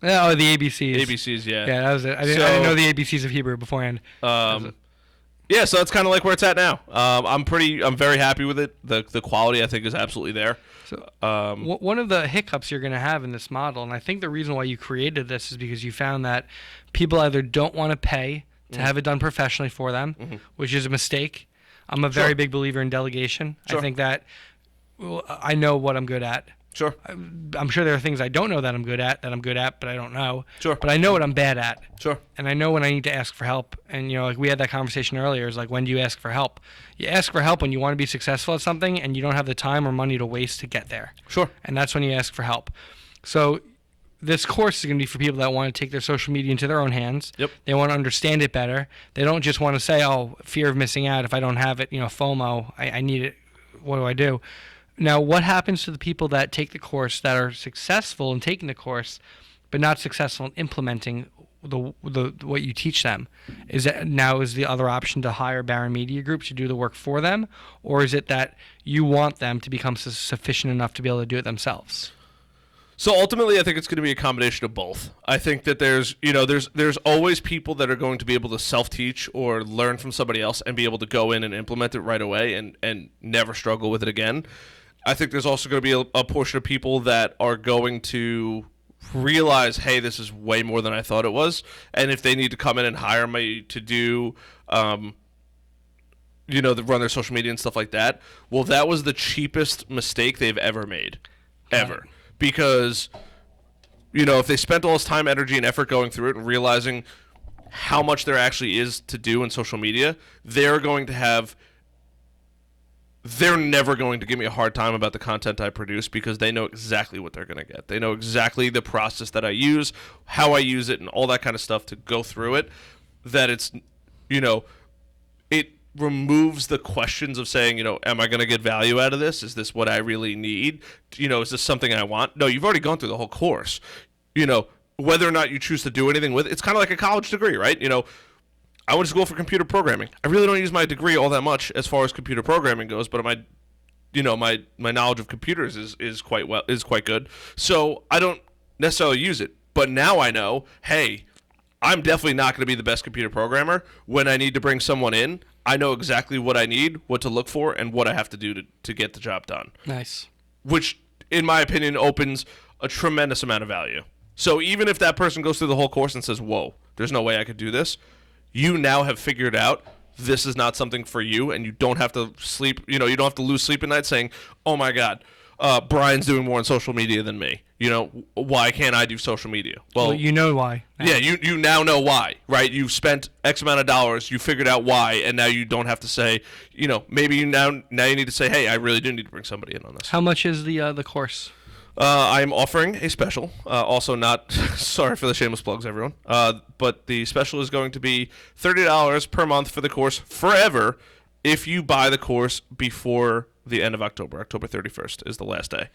Oh, the ABCs. ABCs, yeah. Yeah, that was it. I didn't know the ABCs of Hebrew beforehand. Yeah, so that's kind of like where it's at now. I'm very happy with it. The quality I think is absolutely there. So, one of the hiccups you're going to have in this model, and I think the reason why you created this is because you found that people either don't want to pay to have it done professionally for them, which is a mistake. I'm a very big believer in delegation. Sure. I think that I know what I'm good at. Sure. I'm sure there are things I don't know that I'm good at, but I don't know. Sure. But I know what I'm bad at. Sure. And I know when I need to ask for help. And, like we had that conversation earlier, is like, when do you ask for help? You ask for help when you want to be successful at something and you don't have the time or money to waste to get there. Sure. And that's when you ask for help. So this course is going to be for people that want to take their social media into their own hands. Yep. They want to understand it better. They don't just want to say, oh, fear of missing out. If I don't have it, FOMO, I need it. What do I do? Now, what happens to the people that take the course, that are successful in taking the course, but not successful in implementing the what you teach them? Is the other option to hire Barron Media Group to do the work for them, or is it that you want them to become sufficient enough to be able to do it themselves? So ultimately, I think it's going to be a combination of both. I think that there's always people that are going to be able to self-teach or learn from somebody else and be able to go in and implement it right away and never struggle with it again. I think there's also going to be a portion of people that are going to realize, hey, this is way more than I thought it was, and if they need to come in and hire me to do, run their social media and stuff like that, well, that was the cheapest mistake they've ever made, ever. Because, if they spent all this time, energy, and effort going through it and realizing how much there actually is to do in social media, they're going to have they're never going to give me a hard time about the content I produce because they know exactly what they're going to get. They know exactly the process that I use, how I use it, and all that kind of stuff to go through it. That it's, it removes the questions of saying, am I going to get value out of this? Is this what I really need? Is this something I want? No, you've already gone through the whole course. Whether or not you choose to do anything with it, it's kind of like a college degree, right? I went to school for computer programming. I really don't use my degree all that much as far as computer programming goes, but my knowledge of computers is quite good. So I don't necessarily use it. But now I know, hey, I'm definitely not going to be the best computer programmer. When I need to bring someone in, I know exactly what I need, what to look for, and what I have to do to get the job done. Nice. Which, in my opinion, opens a tremendous amount of value. So even if that person goes through the whole course and says, whoa, there's no way I could do this, you now have figured out this is not something for you, and you don't have to sleep, you don't have to lose sleep at night saying, oh my God, Brian's doing more on social media than me. Why can't I do social media? Well, you know why. Now. Yeah, you now know why, right? You've spent X amount of dollars, you figured out why, and now you don't have to say, maybe you now you need to say, hey, I really do need to bring somebody in on this. How much is the course? I'm offering a special. Also, not sorry for the shameless plugs, everyone. But the special is going to be $30 per month for the course forever if you buy the course before the end of October. October 31st is the last day.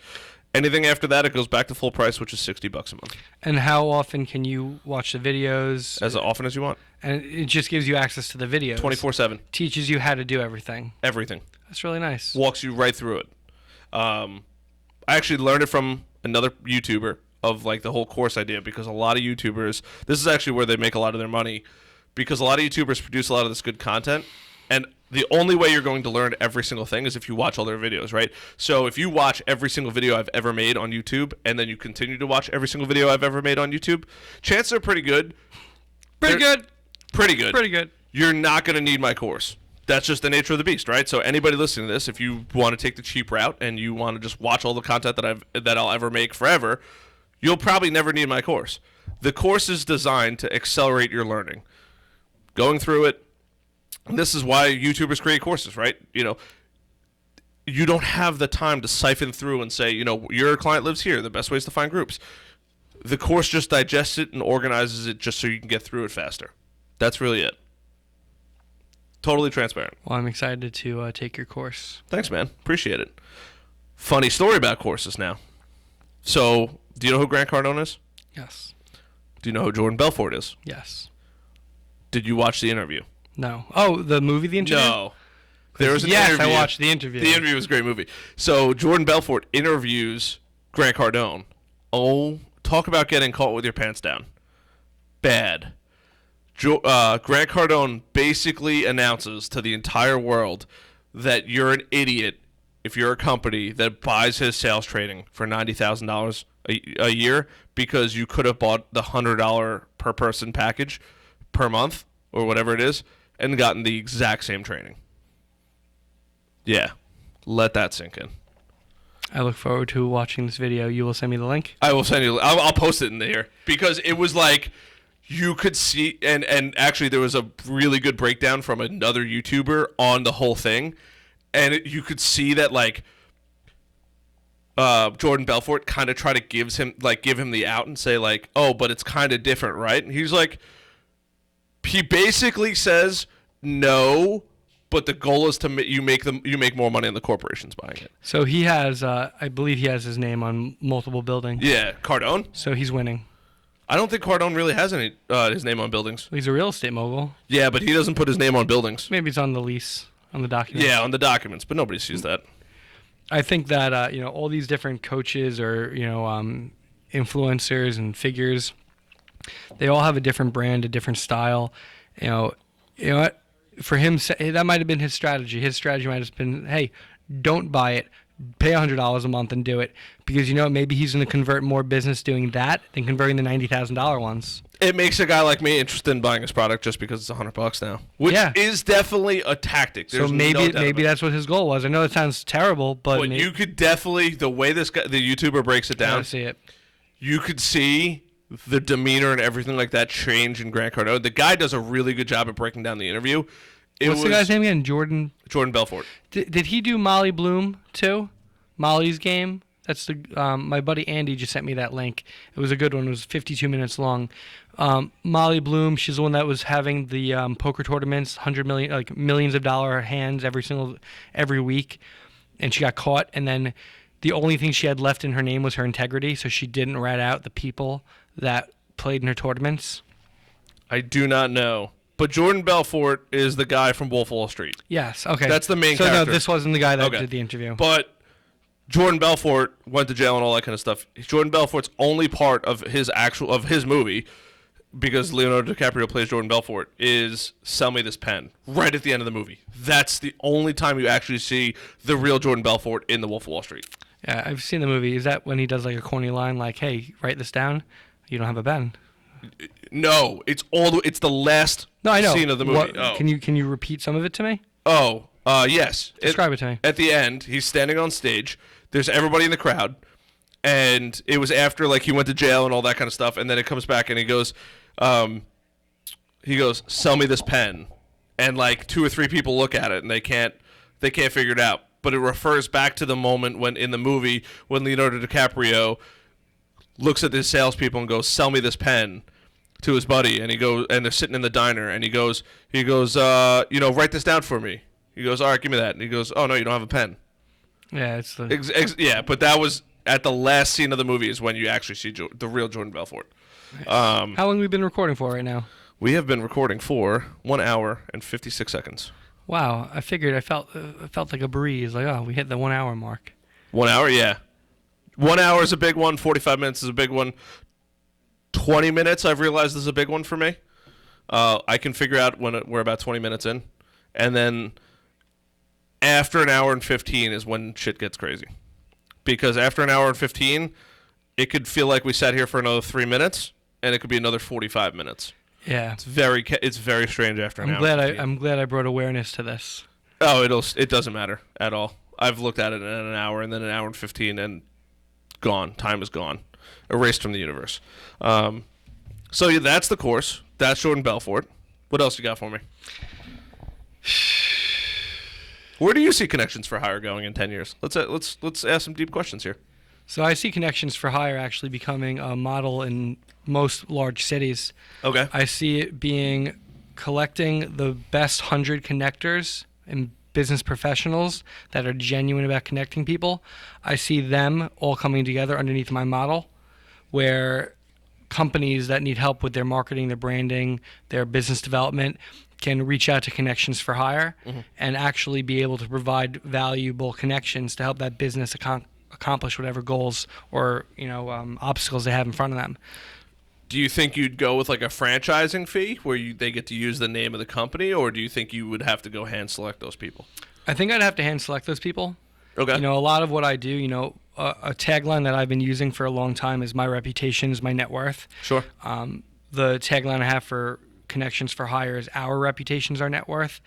Anything after that, it goes back to full price, which is $60 a month. And how often can you watch the videos? As often as you want. And it just gives you access to the videos. 24/7. Teaches you how to do everything. Everything. That's really nice. Walks you right through it. I actually learned it from another YouTuber of like the whole course idea because a lot of YouTubers, this is actually where they make a lot of their money because a lot of YouTubers produce a lot of this good content, and the only way you're going to learn every single thing is if you watch all their videos, right? So if you watch every single video I've ever made on YouTube and then you continue to watch every single video I've ever made on YouTube, chances are pretty good. Pretty good. You're not going to need my course. That's just the nature of the beast, right? So anybody listening to this, if you want to take the cheap route and you want to just watch all the content that I'll ever make forever, you'll probably never need my course. The course is designed to accelerate your learning. Going through it, and this is why YouTubers create courses, right? You don't have the time to siphon through and say, your client lives here. The best way is to find groups. The course just digests it and organizes it just so you can get through it faster. That's really it. Totally transparent. Well, I'm excited to take your course. Thanks, man. Appreciate it. Funny story about courses now. So, do you know who Grant Cardone is? Yes. Do you know who Jordan Belfort is? Yes. Did you watch the interview? No. Oh, the movie, The Interview? No. There was an yes, interview. I watched The Interview. The Interview was a great movie. So, Jordan Belfort interviews Grant Cardone. Oh, talk about getting caught with your pants down. Bad. Grant Cardone basically announces to the entire world that you're an idiot if you're a company that buys his sales training for $90,000 a year because you could have bought the $100 per person package per month or whatever it is and gotten the exact same training. Yeah, let that sink in. I look forward to watching this video. You will send me the link? I will send you. I'll post it in there because it was like you could see, and actually there was a really good breakdown from another YouTuber on the whole thing, and you could see that like Jordan Belfort kind of try to give him the out and say like, oh, but it's kind of different, right? And he's like, he basically says no, but the goal is to you make more money on the corporations buying it. So he has, I believe he has his name on multiple buildings. Yeah, Cardone. So he's winning. I don't think Cardone really has any his name on buildings. He's a real estate mogul. Yeah, but he doesn't put his name on buildings. Maybe it's on the lease, on the documents. Yeah, on the documents, but nobody sees that. I think that all these different coaches or influencers and figures, they all have a different brand, a different style. You know what? For him, that might have been his strategy. His strategy might have been, hey, don't buy it. Pay $100 a month and do it, because maybe he's going to convert more business doing that than converting the $90,000 ones. It makes a guy like me interested in buying his product just because it's $100 now, which is definitely a tactic. There's so maybe that's what his goal was. I know it sounds terrible, but you could definitely, the way the YouTuber breaks it down, see it. You could see the demeanor and everything like that change in Grant Cardone. The guy does a really good job at breaking down the interview. What's the guy's name again? Jordan Belfort. Did he do Molly Bloom too? Molly's Game? That's the my buddy Andy just sent me that link. It was a good one. It was 52 minutes long. Molly Bloom, she's the one that was having the poker tournaments, millions of dollar hands every week, and she got caught. And then the only thing she had left in her name was her integrity, so she didn't rat out the people that played in her tournaments. I do not know. But Jordan Belfort is the guy from Wolf of Wall Street. Yes, okay. That's the main character. So no, this wasn't the guy that did the interview. But Jordan Belfort went to jail and all that kind of stuff. Jordan Belfort's only part of his movie, because Leonardo DiCaprio plays Jordan Belfort, is "Sell Me This Pen" right at the end of the movie. That's the only time you actually see the real Jordan Belfort in The Wolf of Wall Street. Yeah, I've seen the movie. Is that when he does like a corny line like, "Hey, write this down. You don't have a pen." No, it's the last scene of the movie. Can you repeat some of it to me? Yes. Describe it to me. At the end, he's standing on stage. There's everybody in the crowd, and it was after like he went to jail and all that kind of stuff. And then it comes back and he goes, "Sell me this pen," and like 2 or 3 people look at it and they can't figure it out. But it refers back to the moment when in the movie when Leonardo DiCaprio looks at the salespeople and goes, "Sell me this pen," to his buddy, and they're sitting in the diner, and he goes, "Write this down for me." He goes, "All right, give me that." And he goes, "Oh no, you don't have a pen." Yeah, it's the yeah, but that was at the last scene of the movie is when you actually see the real Jordan Belfort. How long have we been recording for right now? We have been recording for 1 hour and 56 seconds. Wow, I felt like a breeze. Like, oh, we hit the 1 hour mark. 1 hour, yeah. 1 hour is a big one. 45 minutes is a big one. 20 minutes, I've realized, is a big one for me. I can figure out when we're about 20 minutes in. And then after an hour and 15 is when shit gets crazy. Because after an hour and 15, it could feel like we sat here for another 3 minutes, and it could be another 45 minutes. Yeah. It's very strange after an hour. I'm glad I brought awareness to this. Oh, it doesn't matter at all. I've looked at it in an hour and then an hour and 15 and gone. Time is gone. Erased from the universe. So yeah, that's the course. That's Jordan Belfort. What else you got for me? Where do you see Connections for Hire going in 10 years? Let's ask some deep questions here. So I see Connections for Hire actually becoming a model in most large cities. Okay. I see it being collecting the best 100 connectors and business professionals that are genuine about connecting people. I see them all coming together underneath my model, where companies that need help with their marketing, their branding, their business development can reach out to Connections for Hire and actually be able to provide valuable connections to help that business accomplish whatever goals or obstacles they have in front of them. Do you think you'd go with like a franchising fee where they get to use the name of the company, or do you think you would have to go hand select those people? I think I'd have to hand select those people. Okay. A lot of what I do, a tagline that I've been using for a long time is "My reputation is my net worth." Sure. The tagline I have for Connections for Hire is "Our reputation is our net worth."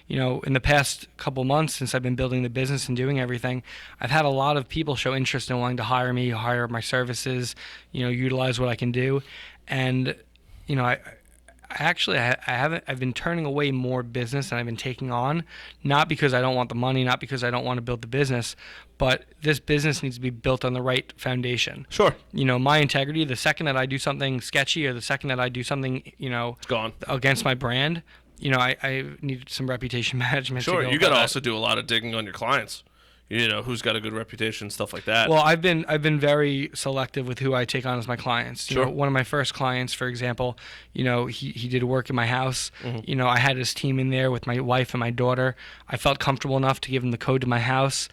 In the past couple months since I've been building the business and doing everything, I've had a lot of people show interest in wanting to hire me, hire my services, utilize what I can do. And, I've been turning away more business than I've been taking on, not because I don't want the money, not because I don't want to build the business, but this business needs to be built on the right foundation. Sure. My integrity, the second that I do something sketchy or the second that I do something, it's gone against my brand, I need some reputation management. Sure, you got to also do a lot of digging on your clients. Who's got a good reputation, stuff like that. Well, I've been very selective with who I take on as my clients. Sure. One of my first clients, for example, he did work in my house. I had his team in there with my wife and my daughter. I felt comfortable enough to give him the code to my house.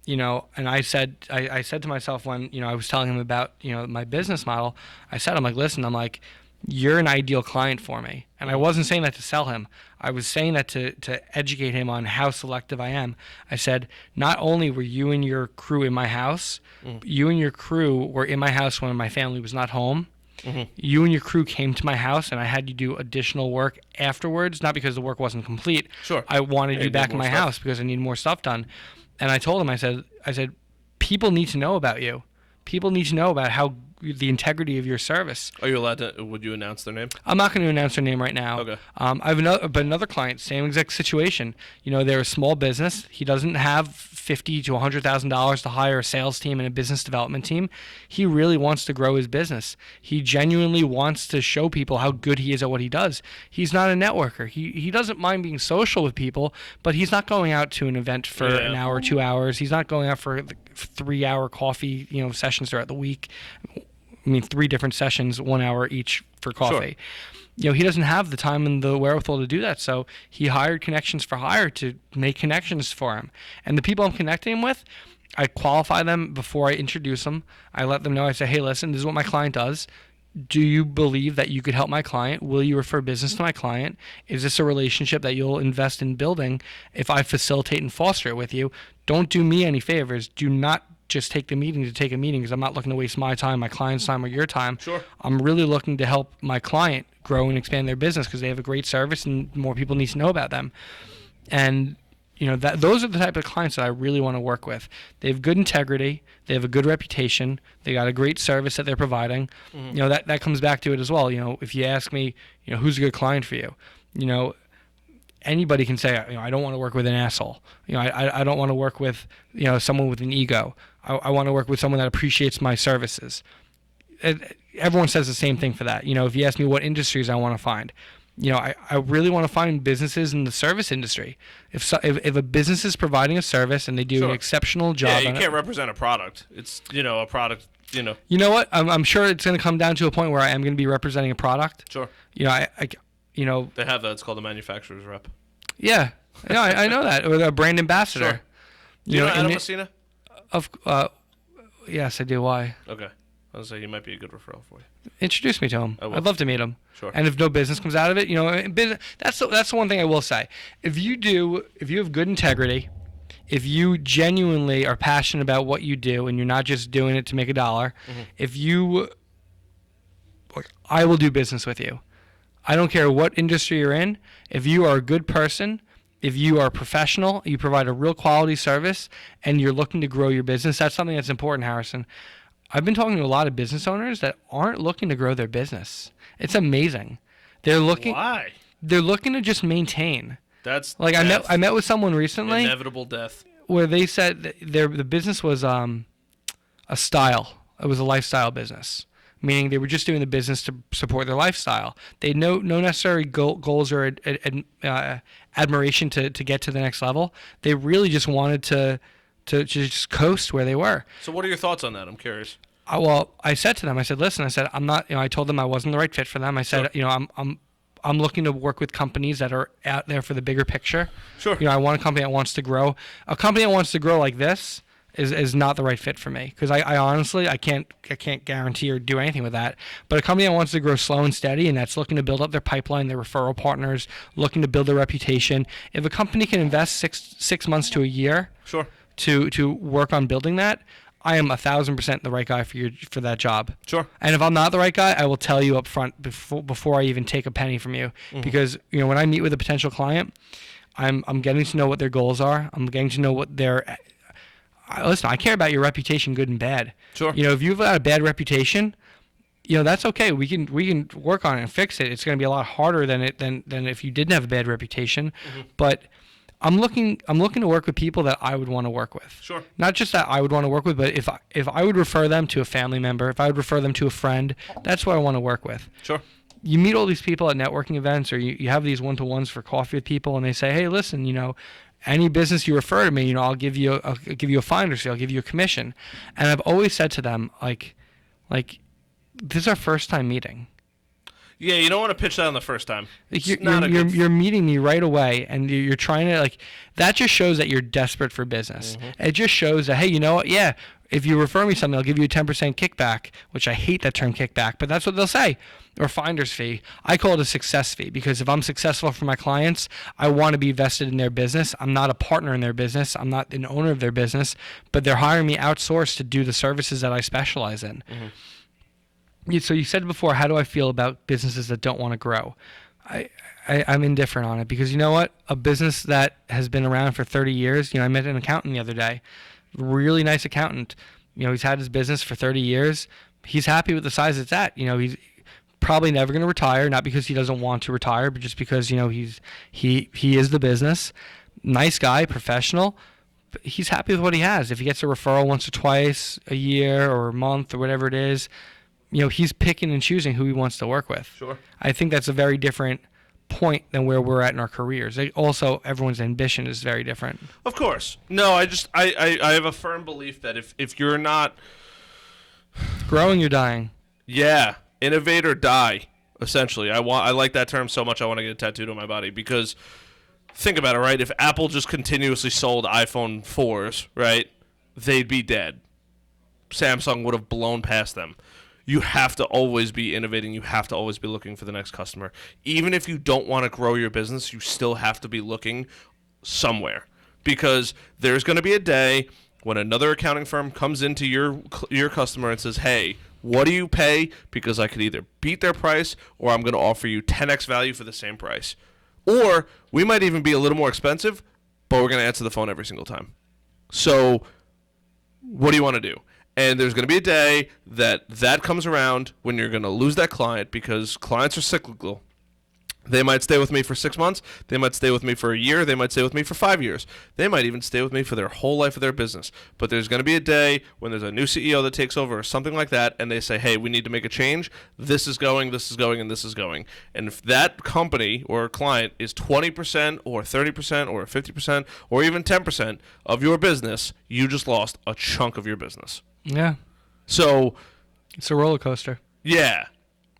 And I said to myself when, I was telling him about, my business model, I'm like, listen, you're an ideal client for me. And I wasn't saying that to sell him. I was saying that to educate him on how selective I am. I said, not only were you and your crew in my house, you and your crew were in my house when my family was not home. You and your crew came to my house, and I had you do additional work afterwards, not because the work wasn't complete. Sure. I wanted you back in my house because I need more stuff done. And I told him, I said, people need to know about you. People need to know about how the integrity of your service. Are you allowed to? Would you announce their name? I'm not going to announce their name right now. Okay. I have another client, same exact situation. They're a small business. He doesn't have $50,000 to $100,000 to hire a sales team and a business development team. He really wants to grow his business. He genuinely wants to show people how good he is at what he does. He's not a networker. He doesn't mind being social with people, but he's not going out to an event for an hour, 2 hours. He's not going out for 3-hour coffee, sessions throughout the week. 3 different sessions, 1 hour each for coffee. Sure. He doesn't have the time and the wherewithal to do that. So he hired Connections for Hire to make connections for him. And the people I'm connecting him with, I qualify them before I introduce them. I let them know, I say, hey, listen, this is what my client does. Do you believe that you could help my client? Will you refer business to my client? Is this a relationship that you'll invest in building if I facilitate and foster it with you? Don't do me any favors. Do not just take the meeting to take a meeting, because I'm not looking to waste my time, my client's time, or your time. Sure. I'm really looking to help my client grow and expand their business because they have a great service and more people need to know about them. And those are the type of clients that I really want to work with. They have good integrity. They have a good reputation. They got a great service that they're providing. Mm-hmm. That comes back to it as well. If you ask me, who's a good client for you? Anybody can say, I don't want to work with an asshole. I don't want to work with, someone with an ego. I want to work with someone that appreciates my services. Everyone says the same thing for that. If you ask me what industries I want to find, I really want to find businesses in the service industry. If a business is providing a service and they do an exceptional job, you can't represent a product. It's a product. You know what? I'm sure it's going to come down to a point where I am going to be representing a product. Sure. They have that. It's called a manufacturer's rep. Yeah, I know that, or a brand ambassador. Sure. Do you know Adam Messina? Yes, I do. Why? Okay. I was say he might be a good referral for you. Introduce me to him. I'd love to meet him. Sure. And if no business comes out of it, that's the one thing I will say. If you have good integrity, if you genuinely are passionate about what you do and you're not just doing it to make a dollar, I will do business with you. I don't care what industry you're in. If you are a good person, if you are professional, you provide a real quality service, and you're looking to grow your business, that's something that's important, Harrison. I've been talking to a lot of business owners that aren't looking to grow their business. It's amazing. Why? They're looking to just maintain. That's like death. I met with someone recently. Inevitable death. Where they said that the business was a style. It was a lifestyle business, meaning they were just doing the business to support their lifestyle. They had no necessary goals or admiration to get to the next level. They really just wanted to just coast where they were. So what are your thoughts on that? I'm curious. I said to them, I said, listen, I'm not, I told them I wasn't the right fit for them. I said, sure. I'm looking to work with companies that are out there for the bigger picture. Sure. I want a company that wants to grow. A company that wants to grow like this is not the right fit for me, because I honestly I can't guarantee or do anything with that. But a company that wants to grow slow and steady and that's looking to build up their pipeline, their referral partners, looking to build their reputation. If a company can invest six months to a year, sure, to work on building that, I am 1,000% the right guy for that job. Sure. And if I'm not the right guy, I will tell you up front before I even take a penny from you. Mm-hmm. Because when I meet with a potential client, I'm getting to know what their goals are. I'm getting to know what their listen. I care about your reputation, good and bad. Sure. If you've got a bad reputation, that's okay. We can work on it and fix it. It's going to be a lot harder than if you didn't have a bad reputation. Mm-hmm. But I'm looking to work with people that I would want to work with. Sure. Not just that I would want to work with, but if I would refer them to a family member, if I would refer them to a friend, that's what I want to work with. Sure. You meet all these people at networking events, or you have these one-to-ones for coffee with people, and they say, hey, listen, any business you refer to me, I'll give you a finder's fee, I'll give you a commission. And I've always said to them, like this is our first time meeting. Yeah, you don't want to pitch that on the first time. You're meeting me right away, and you're trying to that just shows that you're desperate for business. Mm-hmm. It just shows that, hey, you know what? Yeah, if you refer me something, I'll give you a 10% kickback, which I hate that term kickback, but that's what they'll say, or finder's fee. I call it a success fee, because if I'm successful for my clients, I want to be vested in their business. I'm not a partner in their business. I'm not an owner of their business, but they're hiring me outsourced to do the services that I specialize in. Mm-hmm. So you said before, how do I feel about businesses that don't want to grow? I'm indifferent on it, because you know what? A business that has been around for 30 years, I met an accountant the other day, really nice accountant. He's had his business for 30 years, he's happy with the size it's at. You know, he's probably never going to retire, not because he doesn't want to retire, but just because, you know, he is the business. Nice guy, professional. But he's happy with what he has. If he gets a referral once or twice a year or a month or whatever it is, you know, he's picking and choosing who he wants to work with. Sure. I think that's a very different point than where we're at in our careers. Also, everyone's ambition is very different. Of course. No, I have a firm belief that if you're not growing, you're dying. Yeah, innovate or die. Essentially, I like that term so much. I want to get it tattooed on my body because think about it, right? If Apple just continuously sold iPhone 4s, right, they'd be dead. Samsung would have blown past them. You have to always be innovating. You have to always be looking for the next customer. Even if you don't want to grow your business, you still have to be looking somewhere because there's going to be a day when another accounting firm comes into your customer and says, hey, what do you pay? Because I could either beat their price or I'm going to offer you 10x value for the same price. Or we might even be a little more expensive, but we're going to answer the phone every single time. So what do you want to do? And there's going to be a day that comes around when you're going to lose that client because clients are cyclical. They might stay with me for 6 months. They might stay with me for a year. They might stay with me for 5 years. They might even stay with me for their whole life of their business. But there's going to be a day when there's a new CEO that takes over or something like that, and they say, hey, we need to make a change. This is going, this is going, and this is going. And if that company or client is 20% or 30% or 50% or even 10% of your business, you just lost a chunk of your business. Yeah. So it's a roller coaster. Yeah.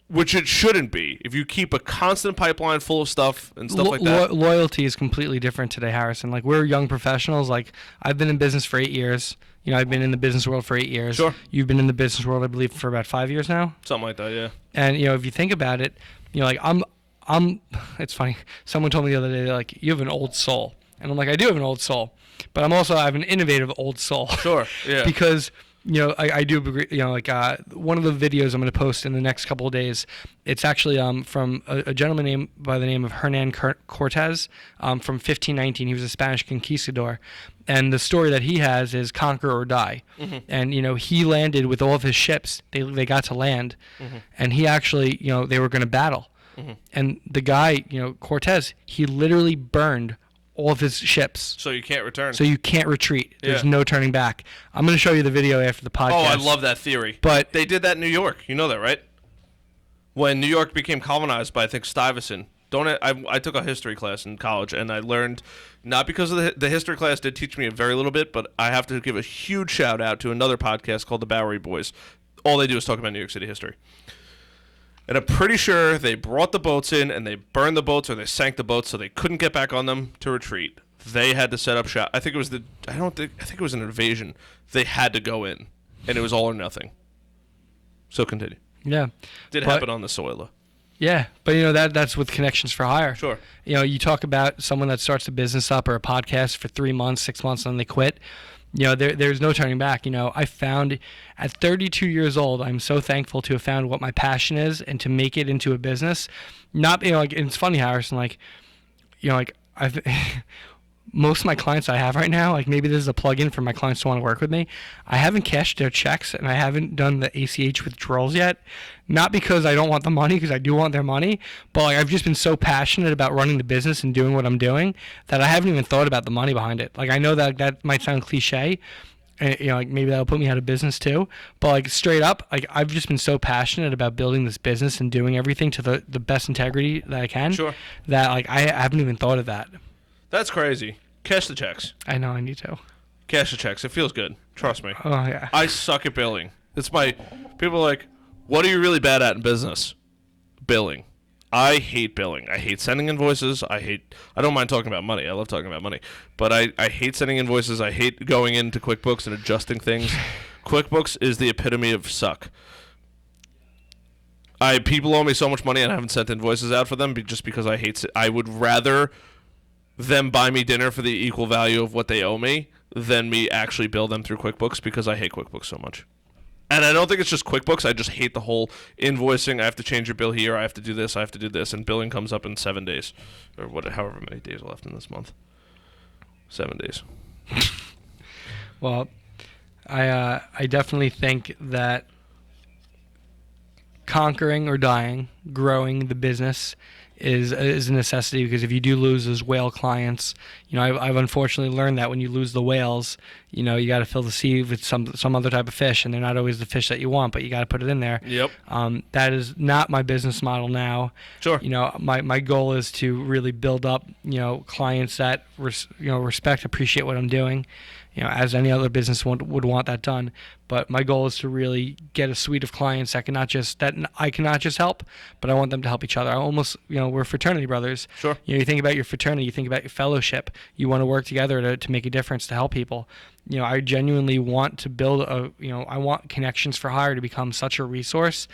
Which it shouldn't be. If you keep a constant pipeline full of stuff and stuff like that. Loyalty is completely different today, Harrison. Like, we're young professionals. Like, I've been in business for 8 years. You know, I've been in the business world for 8 years. Sure. You've been in the business world, I believe, for about 5 years now. Something like that, yeah. And, you know, if you think about it, you know, like, it's funny. Someone told me the other day, like, you have an old soul. And I'm like, I do have an old soul. But I have an innovative old soul. Sure, yeah. Because, you know, I do agree, you know, like one of the videos I'm going to post in the next couple of days, it's actually from a gentleman by the name of Hernan Cortez from 1519. He was a Spanish conquistador. And the story that he has is conquer or die. Mm-hmm. And, you know, he landed with all of his ships. They got to land. Mm-hmm. And he actually, you know, they were going to battle. Mm-hmm. And the guy, you know, Cortez, he literally burned all of his ships. So you can't return. So you can't retreat. There's no turning back. I'm going to show you the video after the podcast. Oh, I love that theory. But they did that in New York. You know that, right? When New York became colonized by, I think, Stuyvesant. I took a history class in college, and I learned, not because of the history class did teach me a very little bit, but I have to give a huge shout out to another podcast called The Bowery Boys. All they do is talk about New York City history. And I'm pretty sure they brought the boats in and they burned the boats or they sank the boats so they couldn't get back on them to retreat. They had to set up shop. I think it was an invasion. They had to go in, and it was all or nothing. So continue. Yeah. Did happen on the soil, though. Yeah, but you know that's with connections for hire. Sure. You know, you talk about someone that starts a business up or a podcast for 3 months, 6 months, and then they quit. You know, there's no turning back. You know, I found at 32 years old, I'm so thankful to have found what my passion is and to make it into a business. Not, you know, like, it's funny, Harrison, like, you know, like I've most of my clients I have right now, like maybe this is a plug-in for my clients to want to work with me. I haven't cashed their checks and I haven't done the ACH withdrawals yet. Not because I don't want the money, because I do want their money, but like I've just been so passionate about running the business and doing what I'm doing that I haven't even thought about the money behind it. Like I know that might sound cliche, and, you know, like maybe that'll put me out of business too. But like straight up, like I've just been so passionate about building this business and doing everything to the best integrity that I can. Sure. That like I haven't even thought of that. That's crazy. Cash the checks. I know I need to. Cash the checks. It feels good. Trust me. Oh yeah. I suck at billing. People are like, what are you really bad at in business? Billing. I hate billing. I hate sending invoices. I don't mind talking about money. I love talking about money. But I hate sending invoices. I hate going into QuickBooks and adjusting things. QuickBooks is the epitome of suck. People owe me so much money and I haven't sent invoices out for them just because I would rather them buy me dinner for the equal value of what they owe me than me actually bill them through QuickBooks because I hate QuickBooks so much. And I don't think it's just QuickBooks. I just hate the whole invoicing. I have to change your bill here. I have to do this. I have to do this. And billing comes up in 7 days. Or however many days are left in this month. 7 days. Well, I definitely think that conquering or dying, growing the business is a necessity, because if you do lose those whale clients, I've unfortunately learned that when you lose the whales, you got to fill the sea with some other type of fish, and they're not always the fish that you want, but you got to put it in there. Yep. That is not my business model now. Sure. My goal is to really build up clients that respect, appreciate what I'm doing. As any other business would want that done. But my goal is to really get a suite of clients that I cannot just help, but I want them to help each other. I almost, we're fraternity brothers. Sure. You think about your fraternity, you think about your fellowship. You want to work together to make a difference, to help people. I genuinely want to build I want Connections for Hire to become such a resource